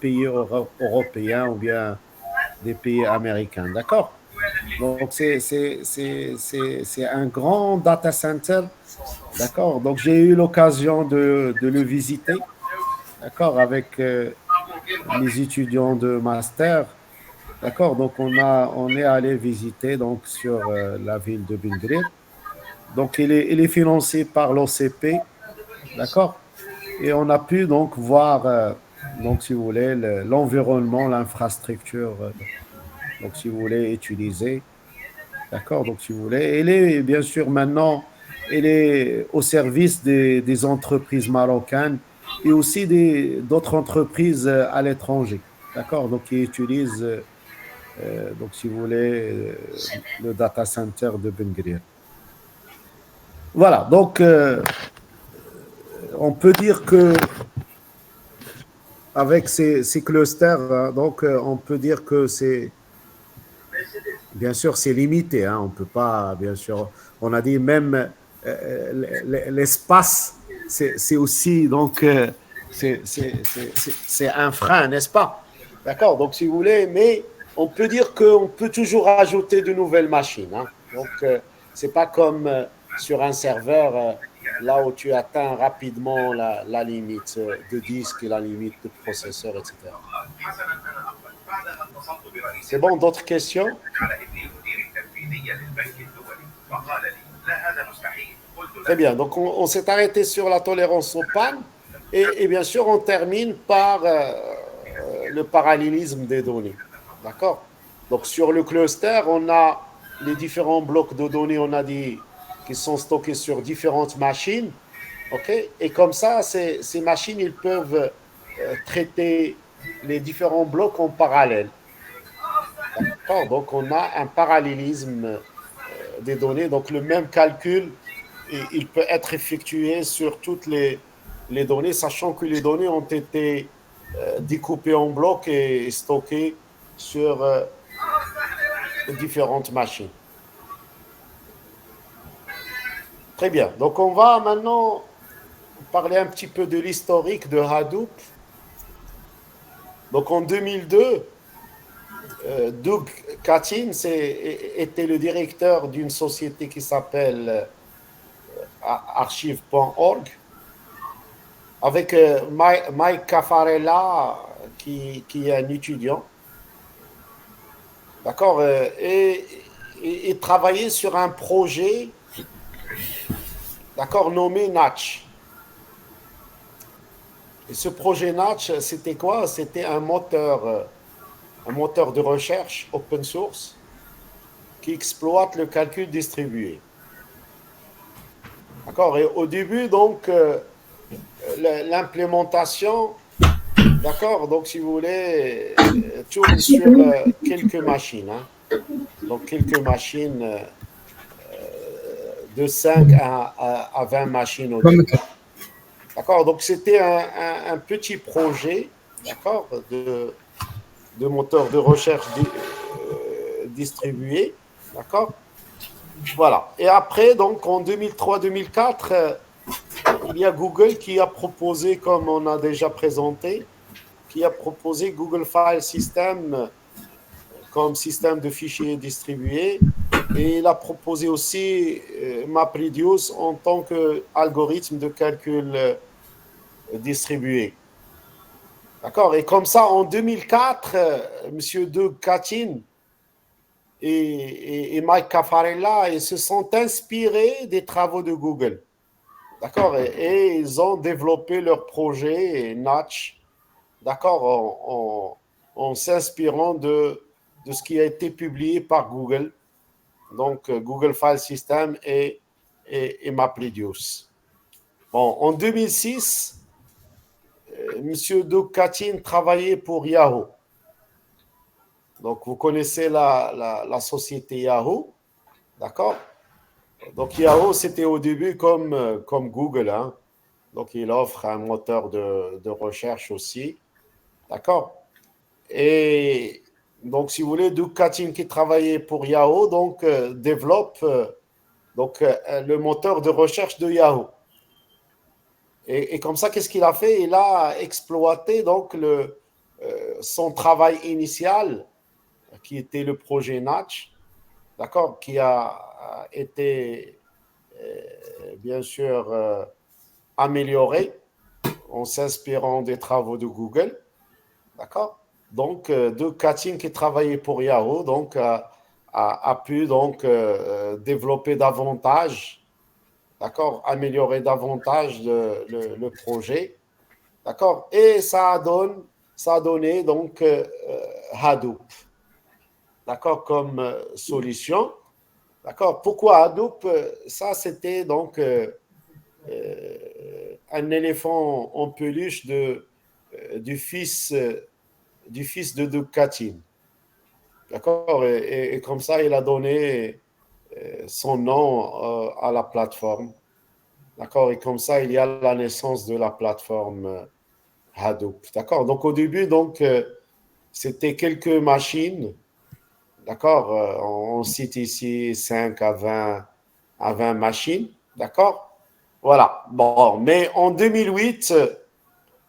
pays européens ou bien des pays américains. D'accord. Donc, c'est un grand data center. D'accord. Donc, j'ai eu l'occasion de le visiter. D'accord. Avec mes étudiants de master. D'accord. Donc, on est allé visiter donc, sur la ville de Belgrade. Donc, il est financé par l'OCP. D'accord. Et on a pu donc voir, donc, si vous voulez, l'environnement, l'infrastructure, donc, si vous voulez, utiliser. D'accord. Donc, si vous voulez, il est bien sûr maintenant, il est au service des entreprises marocaines et aussi d'autres entreprises à l'étranger. D'accord. Donc, qui utilisent, donc, si vous voulez, le data center de Ben Guerir. Voilà. Donc, on peut dire que avec ces clusters, hein, donc on peut dire que c'est, bien sûr, c'est limité. Hein, on peut pas, bien sûr, on a dit même l'espace, c'est aussi, donc, c'est un frein, n'est-ce pas? D'accord. Donc, si vous voulez, mais on peut dire qu'on peut toujours ajouter de nouvelles machines. Hein. Donc, c'est pas comme sur un serveur. Là où tu atteins rapidement la limite de disque et la limite de processeur, etc. C'est bon, d'autres questions? Très bien, donc on s'est arrêté sur la tolérance aux pannes et bien sûr on termine par le parallélisme des données. D'accord. Donc sur le cluster, on a les différents blocs de données, on a dit, qui sont stockés sur différentes machines. Okay. Et comme ça, ces machines, ils peuvent traiter les différents blocs en parallèle. D'accord. Donc, on a un parallélisme des données. Donc, le même calcul, il peut être effectué sur toutes les données, sachant que les données ont été découpées en blocs et stockées sur différentes machines. Très bien. Donc, on va maintenant parler un petit peu de l'historique de Hadoop. Donc en 2002, Doug Katin était le directeur d'une société qui s'appelle archive.org avec Mike Caffarella qui est un étudiant. D'accord. Et travaillait sur un projet, d'accord, nommé Natch. Et ce projet Natch, c'était quoi? C'était un moteur de recherche open source qui exploite le calcul distribué. D'accord. Et au début, donc, l'implémentation, d'accord, donc si vous voulez, tourne sur quelques machines. Hein. Donc, quelques machines de 5 à 20 machines au début. D'accord, donc c'était un petit projet, d'accord, de moteur de recherche distribué, d'accord. Voilà. Et après, donc en 2003-2004, il y a Google qui a proposé, comme on a déjà présenté, qui a proposé Google File System comme système de fichiers distribués. Et il a proposé aussi MapReduce en tant qu'algorithme de calcul distribué. D'accord. Et comme ça, en 2004, M. Doug Katin et Mike Caffarella, ils se sont inspirés des travaux de Google. D'accord. Et ils ont développé leur projet Natch, d'accord, en s'inspirant de ce qui a été publié par Google. donc Google File System et MapReduce. Bon, en 2006, M. Doug Katyn travaillait pour Yahoo. Donc, vous connaissez la société Yahoo, d'accord? Donc, Yahoo, c'était au début comme Google, hein? Donc, il offre un moteur de recherche aussi, d'accord? Et donc, si vous voulez, Doug Katyn qui travaillait pour Yahoo, donc développe le moteur de recherche de Yahoo. Et comme ça, qu'est-ce qu'il a fait? Il a exploité donc son travail initial, qui était le projet Natch, d'accord, qui a été bien sûr amélioré en s'inspirant des travaux de Google, d'accord. Donc, Doug Katyn qui travaillait pour Yahoo, donc a pu donc développer davantage, d'accord, améliorer davantage le projet, d'accord, et ça a donné donc Hadoop, d'accord, comme solution, d'accord. Pourquoi Hadoop? Ça, c'était donc un éléphant en peluche du fils de Doug Katyn, d'accord, et comme ça, il a donné son nom à la plateforme, d'accord, et comme ça, il y a la naissance de la plateforme Hadoop, d'accord. Donc, au début, donc, c'était quelques machines, d'accord, on cite ici 5 à 20 machines, d'accord. Voilà, bon, mais en 2008,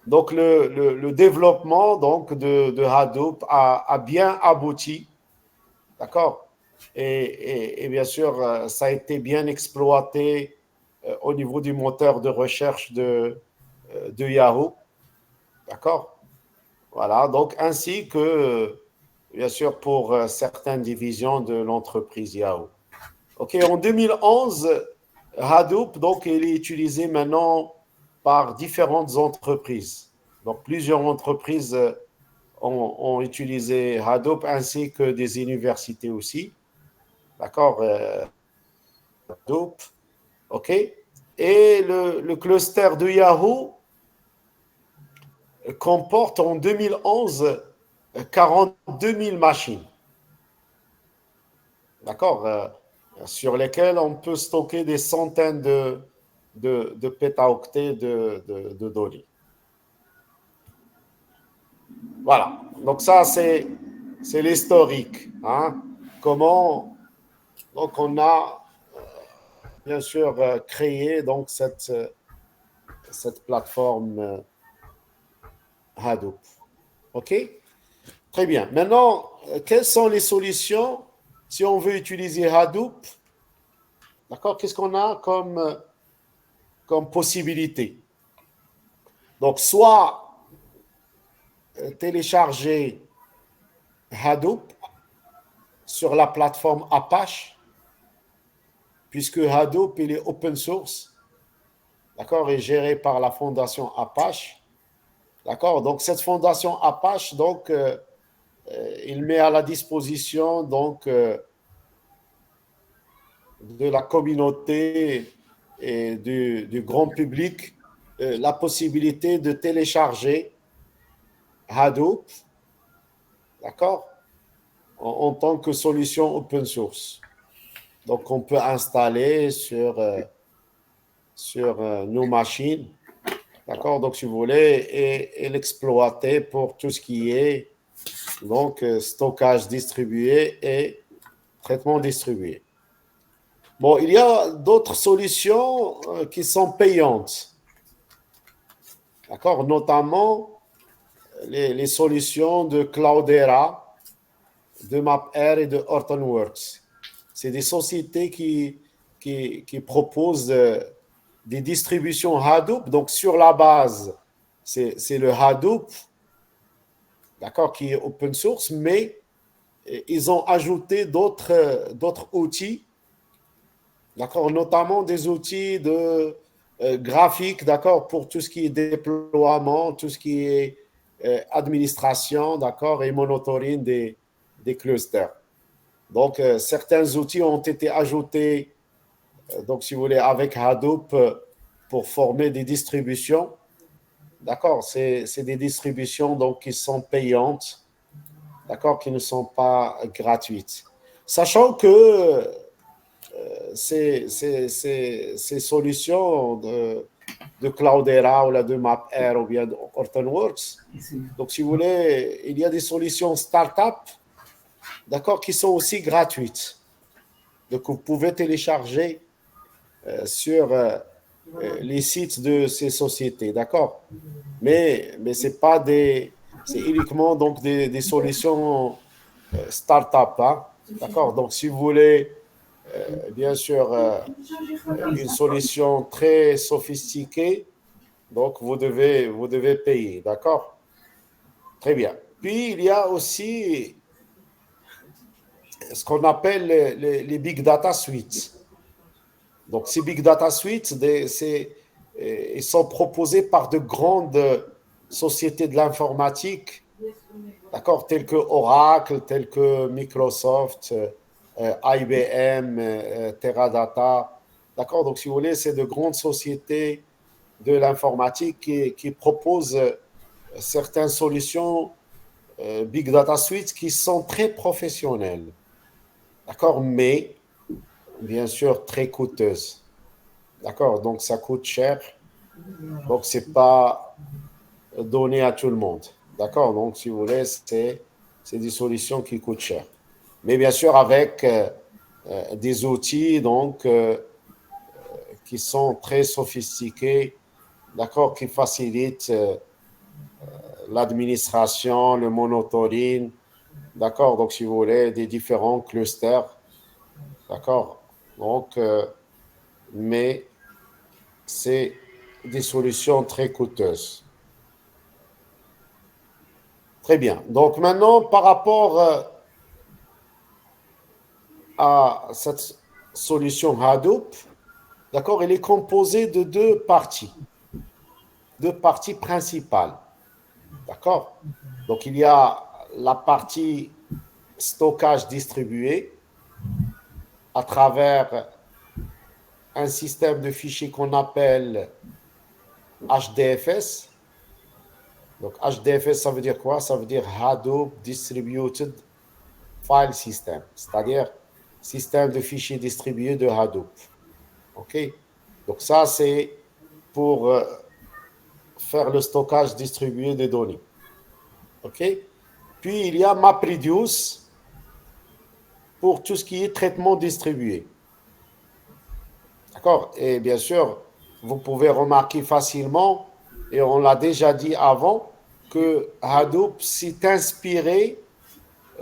donc le développement donc de Hadoop a bien abouti, d'accord, et bien sûr, ça a été bien exploité au niveau du moteur de recherche de Yahoo, d'accord. Voilà, donc ainsi que, bien sûr, pour certaines divisions de l'entreprise Yahoo. OK, en 2011, Hadoop, donc, il est utilisé maintenant par différentes entreprises. Donc, plusieurs entreprises ont utilisé Hadoop, ainsi que des universités aussi. D'accord, Hadoop, OK. Et le cluster de Yahoo comporte en 2011 42 000 machines, d'accord, sur lesquelles on peut stocker des centaines de pétaoctets de données. Voilà, donc ça c'est l'historique, hein? Comment donc on a bien sûr créé donc cette plateforme Hadoop. OK? Très bien. Maintenant, quelles sont les solutions si on veut utiliser Hadoop? D'accord? Qu'est-ce qu'on a comme possibilité? Donc, soit télécharger Hadoop sur la plateforme Apache, puisque Hadoop il est open source, d'accord, et géré par la fondation Apache, d'accord. Donc, cette fondation Apache, donc, il met à la disposition donc de la communauté et du grand public la possibilité de télécharger Hadoop, d'accord, en tant que solution open source. Donc, on peut installer sur nos machines, d'accord, donc si vous voulez, et l'exploiter pour tout ce qui est donc stockage distribué et traitement distribué. Bon, il y a d'autres solutions qui sont payantes, d'accord, notamment les solutions de Cloudera, de MapR et de Hortonworks. C'est des sociétés qui proposent des distributions Hadoop, donc sur la base, c'est le Hadoop, d'accord, qui est open source, mais ils ont ajouté d'autres outils, d'accord, notamment des outils de graphique, d'accord, pour tout ce qui est déploiement, tout ce qui est administration, d'accord, et monitoring des clusters. Donc, certains outils ont été ajoutés, donc si vous voulez, avec Hadoop pour former des distributions. D'accord, c'est des distributions donc, qui sont payantes, d'accord, qui ne sont pas gratuites. Sachant que ces solutions de Cloudera ou la de MapAir ou bien de Hortonworks, donc si vous voulez, il y a des solutions start-up, d'accord, qui sont aussi gratuites. Donc vous pouvez télécharger sur les sites de ces sociétés, d'accord. Mais c'est pas c'est uniquement donc des solutions start-up, hein, d'accord. Donc si vous voulez bien sûr une solution très sophistiquée, donc vous devez payer, d'accord. Très bien. Puis il y a aussi ce qu'on appelle les big data suites. Donc ces big data suites, ils sont proposés par de grandes sociétés de l'informatique, d'accord, telles que Oracle, telles que Microsoft, IBM, Teradata, d'accord. Donc si vous voulez, c'est de grandes sociétés de l'informatique qui proposent certaines solutions big data suites qui sont très professionnelles, d'accord, mais bien sûr très coûteuses. D'accord, donc ça coûte cher. Donc, ce n'est pas donné à tout le monde. D'accord, donc si vous voulez, c'est des solutions qui coûtent cher. Mais bien sûr, avec des outils donc, qui sont très sophistiqués, d'accord, qui facilitent l'administration, le monitoring, d'accord, donc si vous voulez, des différents clusters, d'accord, donc, mais c'est des solutions très coûteuses. Très bien. Donc maintenant, par rapport à cette solution Hadoop, d'accord, elle est composée de deux parties principales. D'accord. Donc il y a la partie stockage distribué à travers un système de fichiers qu'on appelle HDFS. Donc HDFS, ça veut dire quoi? Ça veut dire Hadoop Distributed File System, c'est-à-dire système de fichiers distribués de Hadoop. OK? Donc ça, c'est pour faire le stockage distribué des données. OK? Puis il y a MapReduce pour tout ce qui est traitement distribué. D'accord? Et bien sûr, vous pouvez remarquer facilement, et on l'a déjà dit avant, que Hadoop s'est inspiré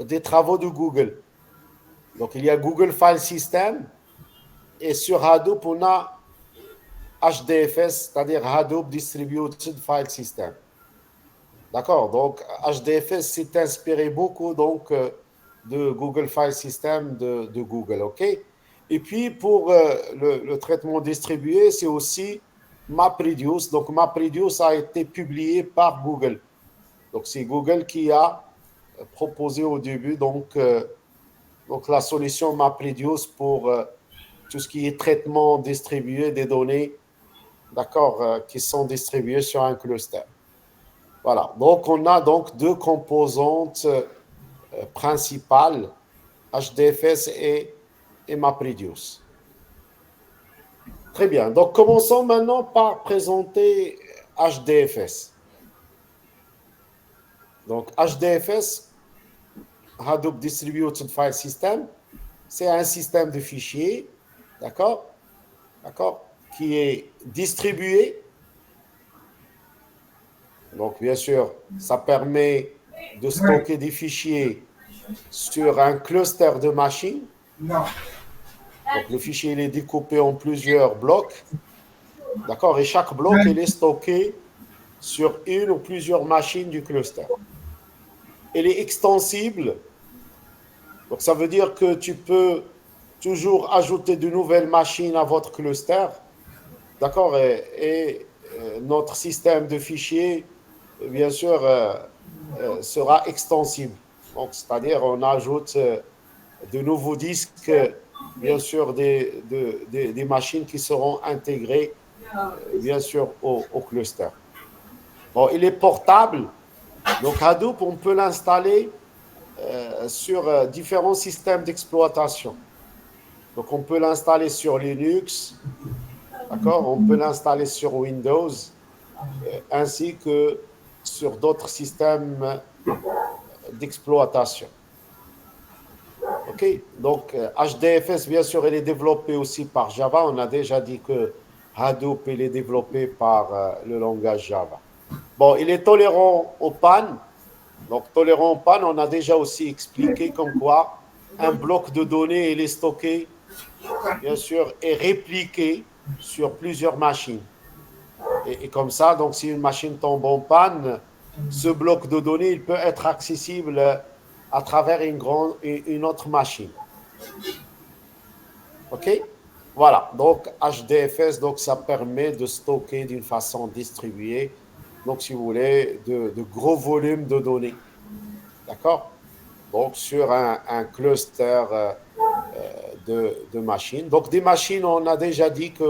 des travaux de Google. Donc, il y a Google File System, et sur Hadoop, on a HDFS, c'est-à-dire Hadoop Distributed File System. D'accord? Donc, HDFS s'est inspiré beaucoup donc, de Google File System de Google. OK? Et puis, pour le traitement distribué, c'est aussi MapReduce. Donc, MapReduce a été publié par Google. Donc, c'est Google qui a proposé au début donc la solution MapReduce pour tout ce qui est traitement distribué des données, d'accord, qui sont distribuées sur un cluster. Voilà. Donc, on a donc deux composantes principales, HDFS et MapReduce. Très bien. Donc, commençons maintenant par présenter HDFS. Donc, HDFS, Hadoop Distributed File System, c'est un système de fichiers, d'accord, qui est distribué. Donc, bien sûr, ça permet de stocker des fichiers sur un cluster de machines. Donc, le fichier il est découpé en plusieurs blocs, d'accord, et chaque bloc il est stocké sur une ou plusieurs machines du cluster. Il est extensible, donc ça veut dire que tu peux toujours ajouter de nouvelles machines à votre cluster, d'accord, et notre système de fichiers, bien sûr, sera extensible. Donc, c'est-à-dire on ajoute de nouveaux disques, bien sûr, des machines qui seront intégrées, bien sûr, au cluster. Bon, il est portable. Donc, Hadoop, on peut l'installer sur différents systèmes d'exploitation. Donc, on peut l'installer sur Linux, d'accord? On peut l'installer sur Windows, ainsi que sur d'autres systèmes d'exploitation. OK? Donc, HDFS, bien sûr, il est développé aussi par Java. On a déjà dit que Hadoop, il est développé par le langage Java. Bon, il est tolérant aux pannes. Donc, tolérant aux pannes, on a déjà aussi expliqué comme quoi un bloc de données, il est stocké, bien sûr, et répliqué sur plusieurs machines. Et comme ça, donc, si une machine tombe en panne, ce bloc de données, il peut être accessible à travers une autre machine. OK? Voilà. Donc, HDFS, donc, ça permet de stocker d'une façon distribuée, donc, si vous voulez, de gros volumes de données. D'accord? Donc, sur un cluster de machines. Donc, des machines, on a déjà dit que,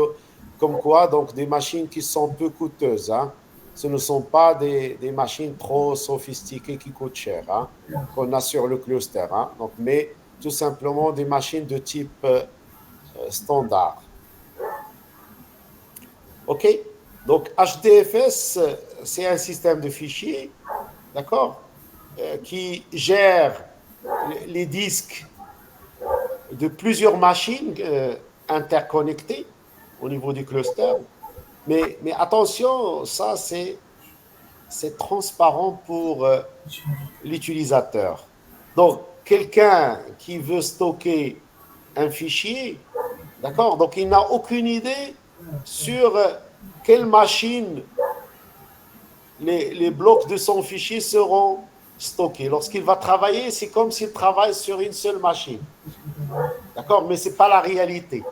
comme quoi, donc, des machines qui sont peu coûteuses. Hein. Ce ne sont pas des machines trop sophistiquées qui coûtent cher, hein, qu'on a sur le cluster. Hein. Donc, mais tout simplement des machines de type standard. OK? Donc, HDFS, c'est un système de fichiers, d'accord, qui gère les disques de plusieurs machines interconnectées au niveau du cluster. Mais attention, ça, c'est transparent pour l'utilisateur. Donc, quelqu'un qui veut stocker un fichier, d'accord, donc il n'a aucune idée sur quelle machine les blocs de son fichier seront stockés. Lorsqu'il va travailler, c'est comme s'il travaille sur une seule machine. D'accord? Mais ce n'est pas la réalité.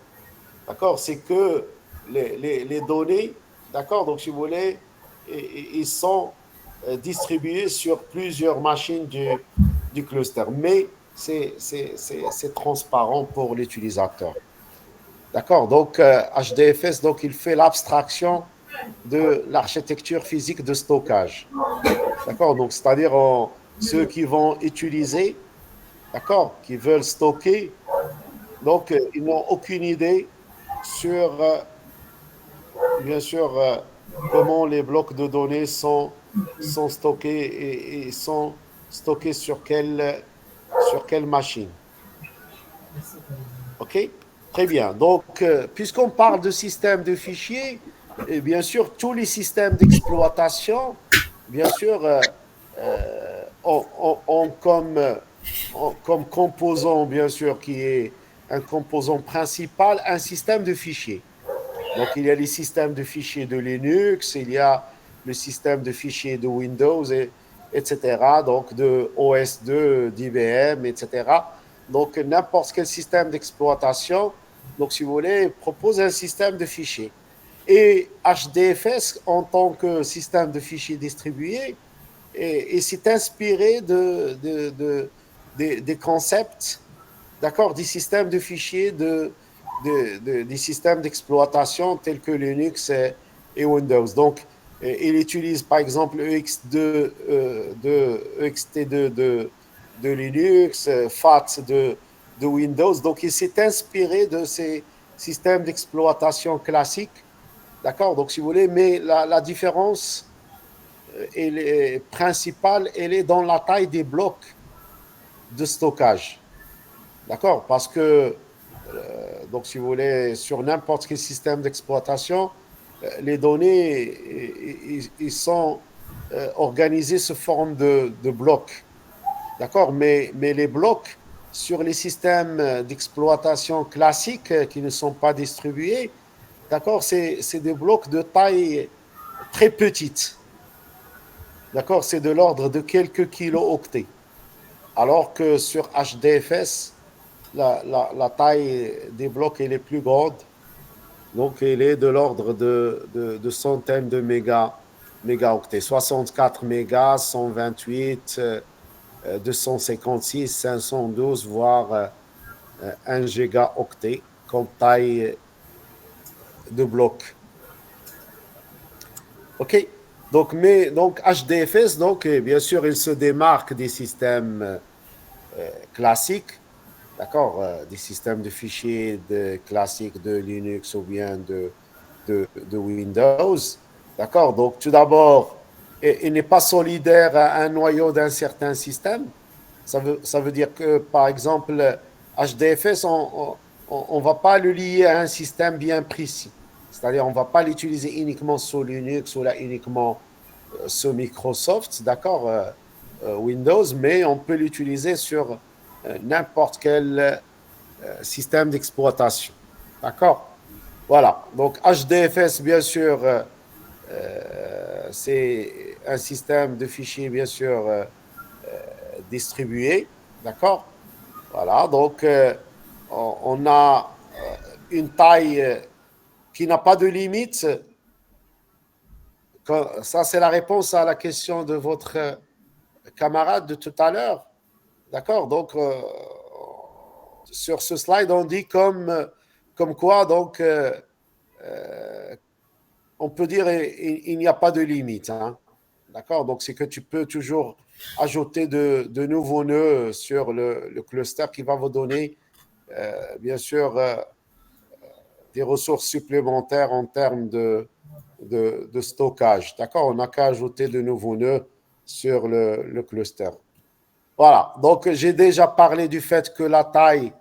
D'accord? C'est que les données, d'accord? Donc, si vous voulez, ils sont distribués sur plusieurs machines du cluster. Mais c'est transparent pour l'utilisateur. D'accord? Donc, HDFS, donc, il fait l'abstraction de l'architecture physique de stockage. D'accord? Donc, c'est-à-dire ceux qui vont utiliser, d'accord, qui veulent stocker, donc ils n'ont aucune idée sur, bien sûr, comment les blocs de données sont stockés et sont stockés sur quelle machine. OK? Très bien. Donc, puisqu'on parle de système de fichiers, et bien sûr, tous les systèmes d'exploitation, bien sûr, ont comme composant, bien sûr, qui est un composant principal, un système de fichiers. Donc, il y a les systèmes de fichiers de Linux, il y a le système de fichiers de Windows, etc., donc de OS2, d'IBM, etc. Donc, n'importe quel système d'exploitation, donc, si vous voulez, propose un système de fichiers. Et HDFS, en tant que système de fichiers distribué, et s'est inspiré des concepts, d'accord, des systèmes de fichiers, des systèmes d'exploitation tels que Linux et Windows. Donc, il utilise par exemple EXT2 de Linux, FAT de Windows. Donc, il s'est inspiré de ces systèmes d'exploitation classiques, d'accord. Donc, si vous voulez, mais la différence principale, elle est dans la taille des blocs de stockage. D'accord? Parce que, donc, si vous voulez, sur n'importe quel système d'exploitation, les données, ils sont organisés sous forme de blocs. D'accord? Mais les blocs sur les systèmes d'exploitation classiques qui ne sont pas distribués, d'accord? C'est des blocs de taille très petite. D'accord? C'est de l'ordre de quelques kilo-octets. Alors que sur HDFS, la taille des blocs elle est plus grande. Donc, elle est de l'ordre de centaines de mégaoctets. 64 mégas, 128, 256, 512, voire 1 gigaoctet comme taille de bloc. OK. Donc, HDFS, donc, bien sûr, il se démarque des systèmes classiques, d'accord, des systèmes de fichiers classiques de Linux ou bien de Windows. D'accord. Donc, tout d'abord, il n'est pas solidaire à un noyau d'un certain système. Ça veut dire que, par exemple, HDFS, on ne va pas le lier à un système bien précis. C'est-à-dire, on ne va pas l'utiliser uniquement sous Linux ou là uniquement sous Microsoft, d'accord, Windows, mais on peut l'utiliser sur n'importe quel système d'exploitation. D'accord. Voilà. Donc, HDFS, bien sûr, c'est un système de fichiers, bien sûr, distribué. D'accord. Voilà. Donc, on a une taille qui n'a pas de limite. Ça, c'est la réponse à la question de votre camarade de tout à l'heure. D'accord. Donc, sur ce slide, on dit comme quoi, donc, on peut dire il n'y a pas de limite. Hein. D'accord. Donc, c'est que tu peux toujours ajouter de nouveaux nœuds sur le cluster qui va vous donner, bien sûr, des ressources supplémentaires en termes de stockage. D'accord. On n'a qu'à ajouter de nouveaux nœuds sur le cluster. Voilà. Donc, j'ai déjà parlé du fait que la taille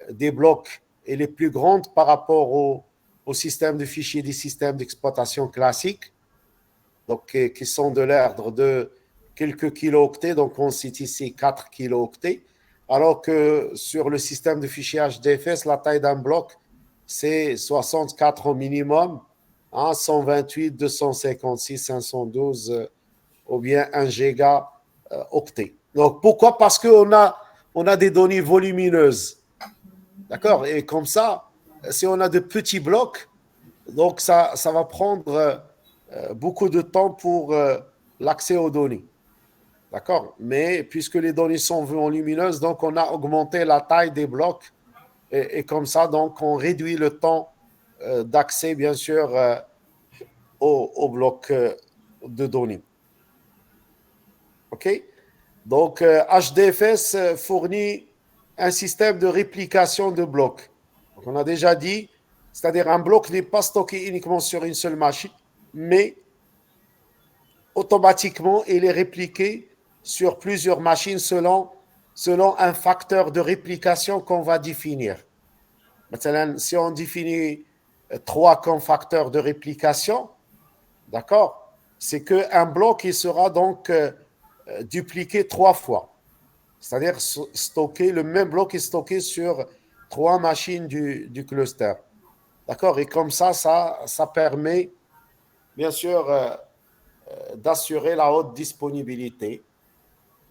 des blocs elle est plus grande par rapport au système de fichiers des systèmes d'exploitation classiques, donc qui sont de l'ordre de quelques kilooctets, donc on cite ici 4 kilooctets, alors que sur le système de fichiers HDFS, la taille d'un bloc, c'est 64 au minimum, hein, 128, 256, 512 ou bien 1 gigaoctet. Donc pourquoi? Parce qu'on a des données volumineuses. D'accord. Et comme ça, si on a de petits blocs, donc ça va prendre beaucoup de temps pour l'accès aux données. D'accord. Mais puisque les données sont volumineuses, donc on a augmenté la taille des blocs et comme ça, donc on réduit le temps d'accès, bien sûr, aux blocs de données. OK. Donc HDFS fournit un système de réplication de blocs. Donc, on a déjà dit, c'est-à-dire un bloc n'est pas stocké uniquement sur une seule machine, mais automatiquement, il est répliqué sur plusieurs machines selon un facteur de réplication qu'on va définir. Maintenant, si on définit 3 comme facteurs de réplication, d'accord, c'est qu'un bloc, il sera donc dupliqué 3 fois. C'est-à-dire stocker, le même bloc est stocké sur 3 machines du cluster. D'accord. Et comme ça permet, bien sûr, d'assurer la haute disponibilité,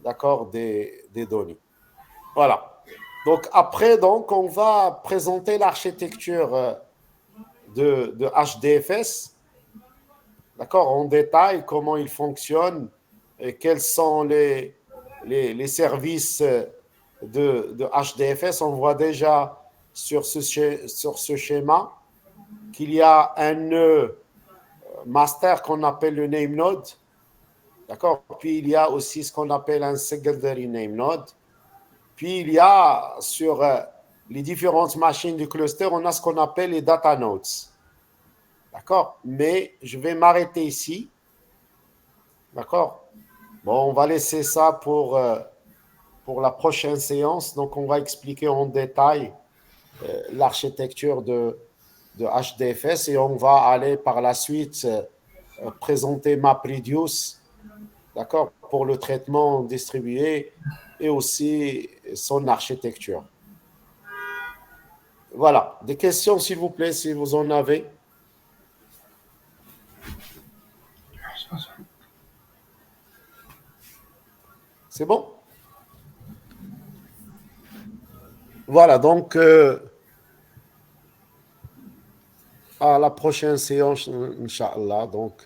d'accord, des données. Voilà. Donc, après, donc, on va présenter l'architecture de HDFS, d'accord, en détail, comment il fonctionne et quels sont les services de HDFS. On voit déjà sur ce schéma qu'il y a un nœud master qu'on appelle le name node. D'accord. Puis il y a aussi ce qu'on appelle un secondary name node. Puis il y a sur les différentes machines du cluster, on a ce qu'on appelle les data nodes. D'accord. Mais je vais m'arrêter ici. D'accord. Bon, on va laisser ça pour la prochaine séance. Donc, on va expliquer en détail l'architecture de HDFS et on va aller par la suite présenter MapReduce, d'accord, pour le traitement distribué et aussi son architecture. Voilà. Des questions, s'il vous plaît, si vous en avez. C'est bon? Voilà, donc à la prochaine séance, Inch'Allah. Donc,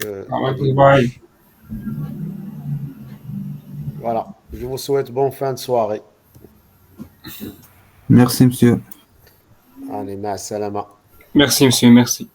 voilà, je vous souhaite bonne fin de soirée. Merci, monsieur. Allez, ma salama. Merci, monsieur, merci.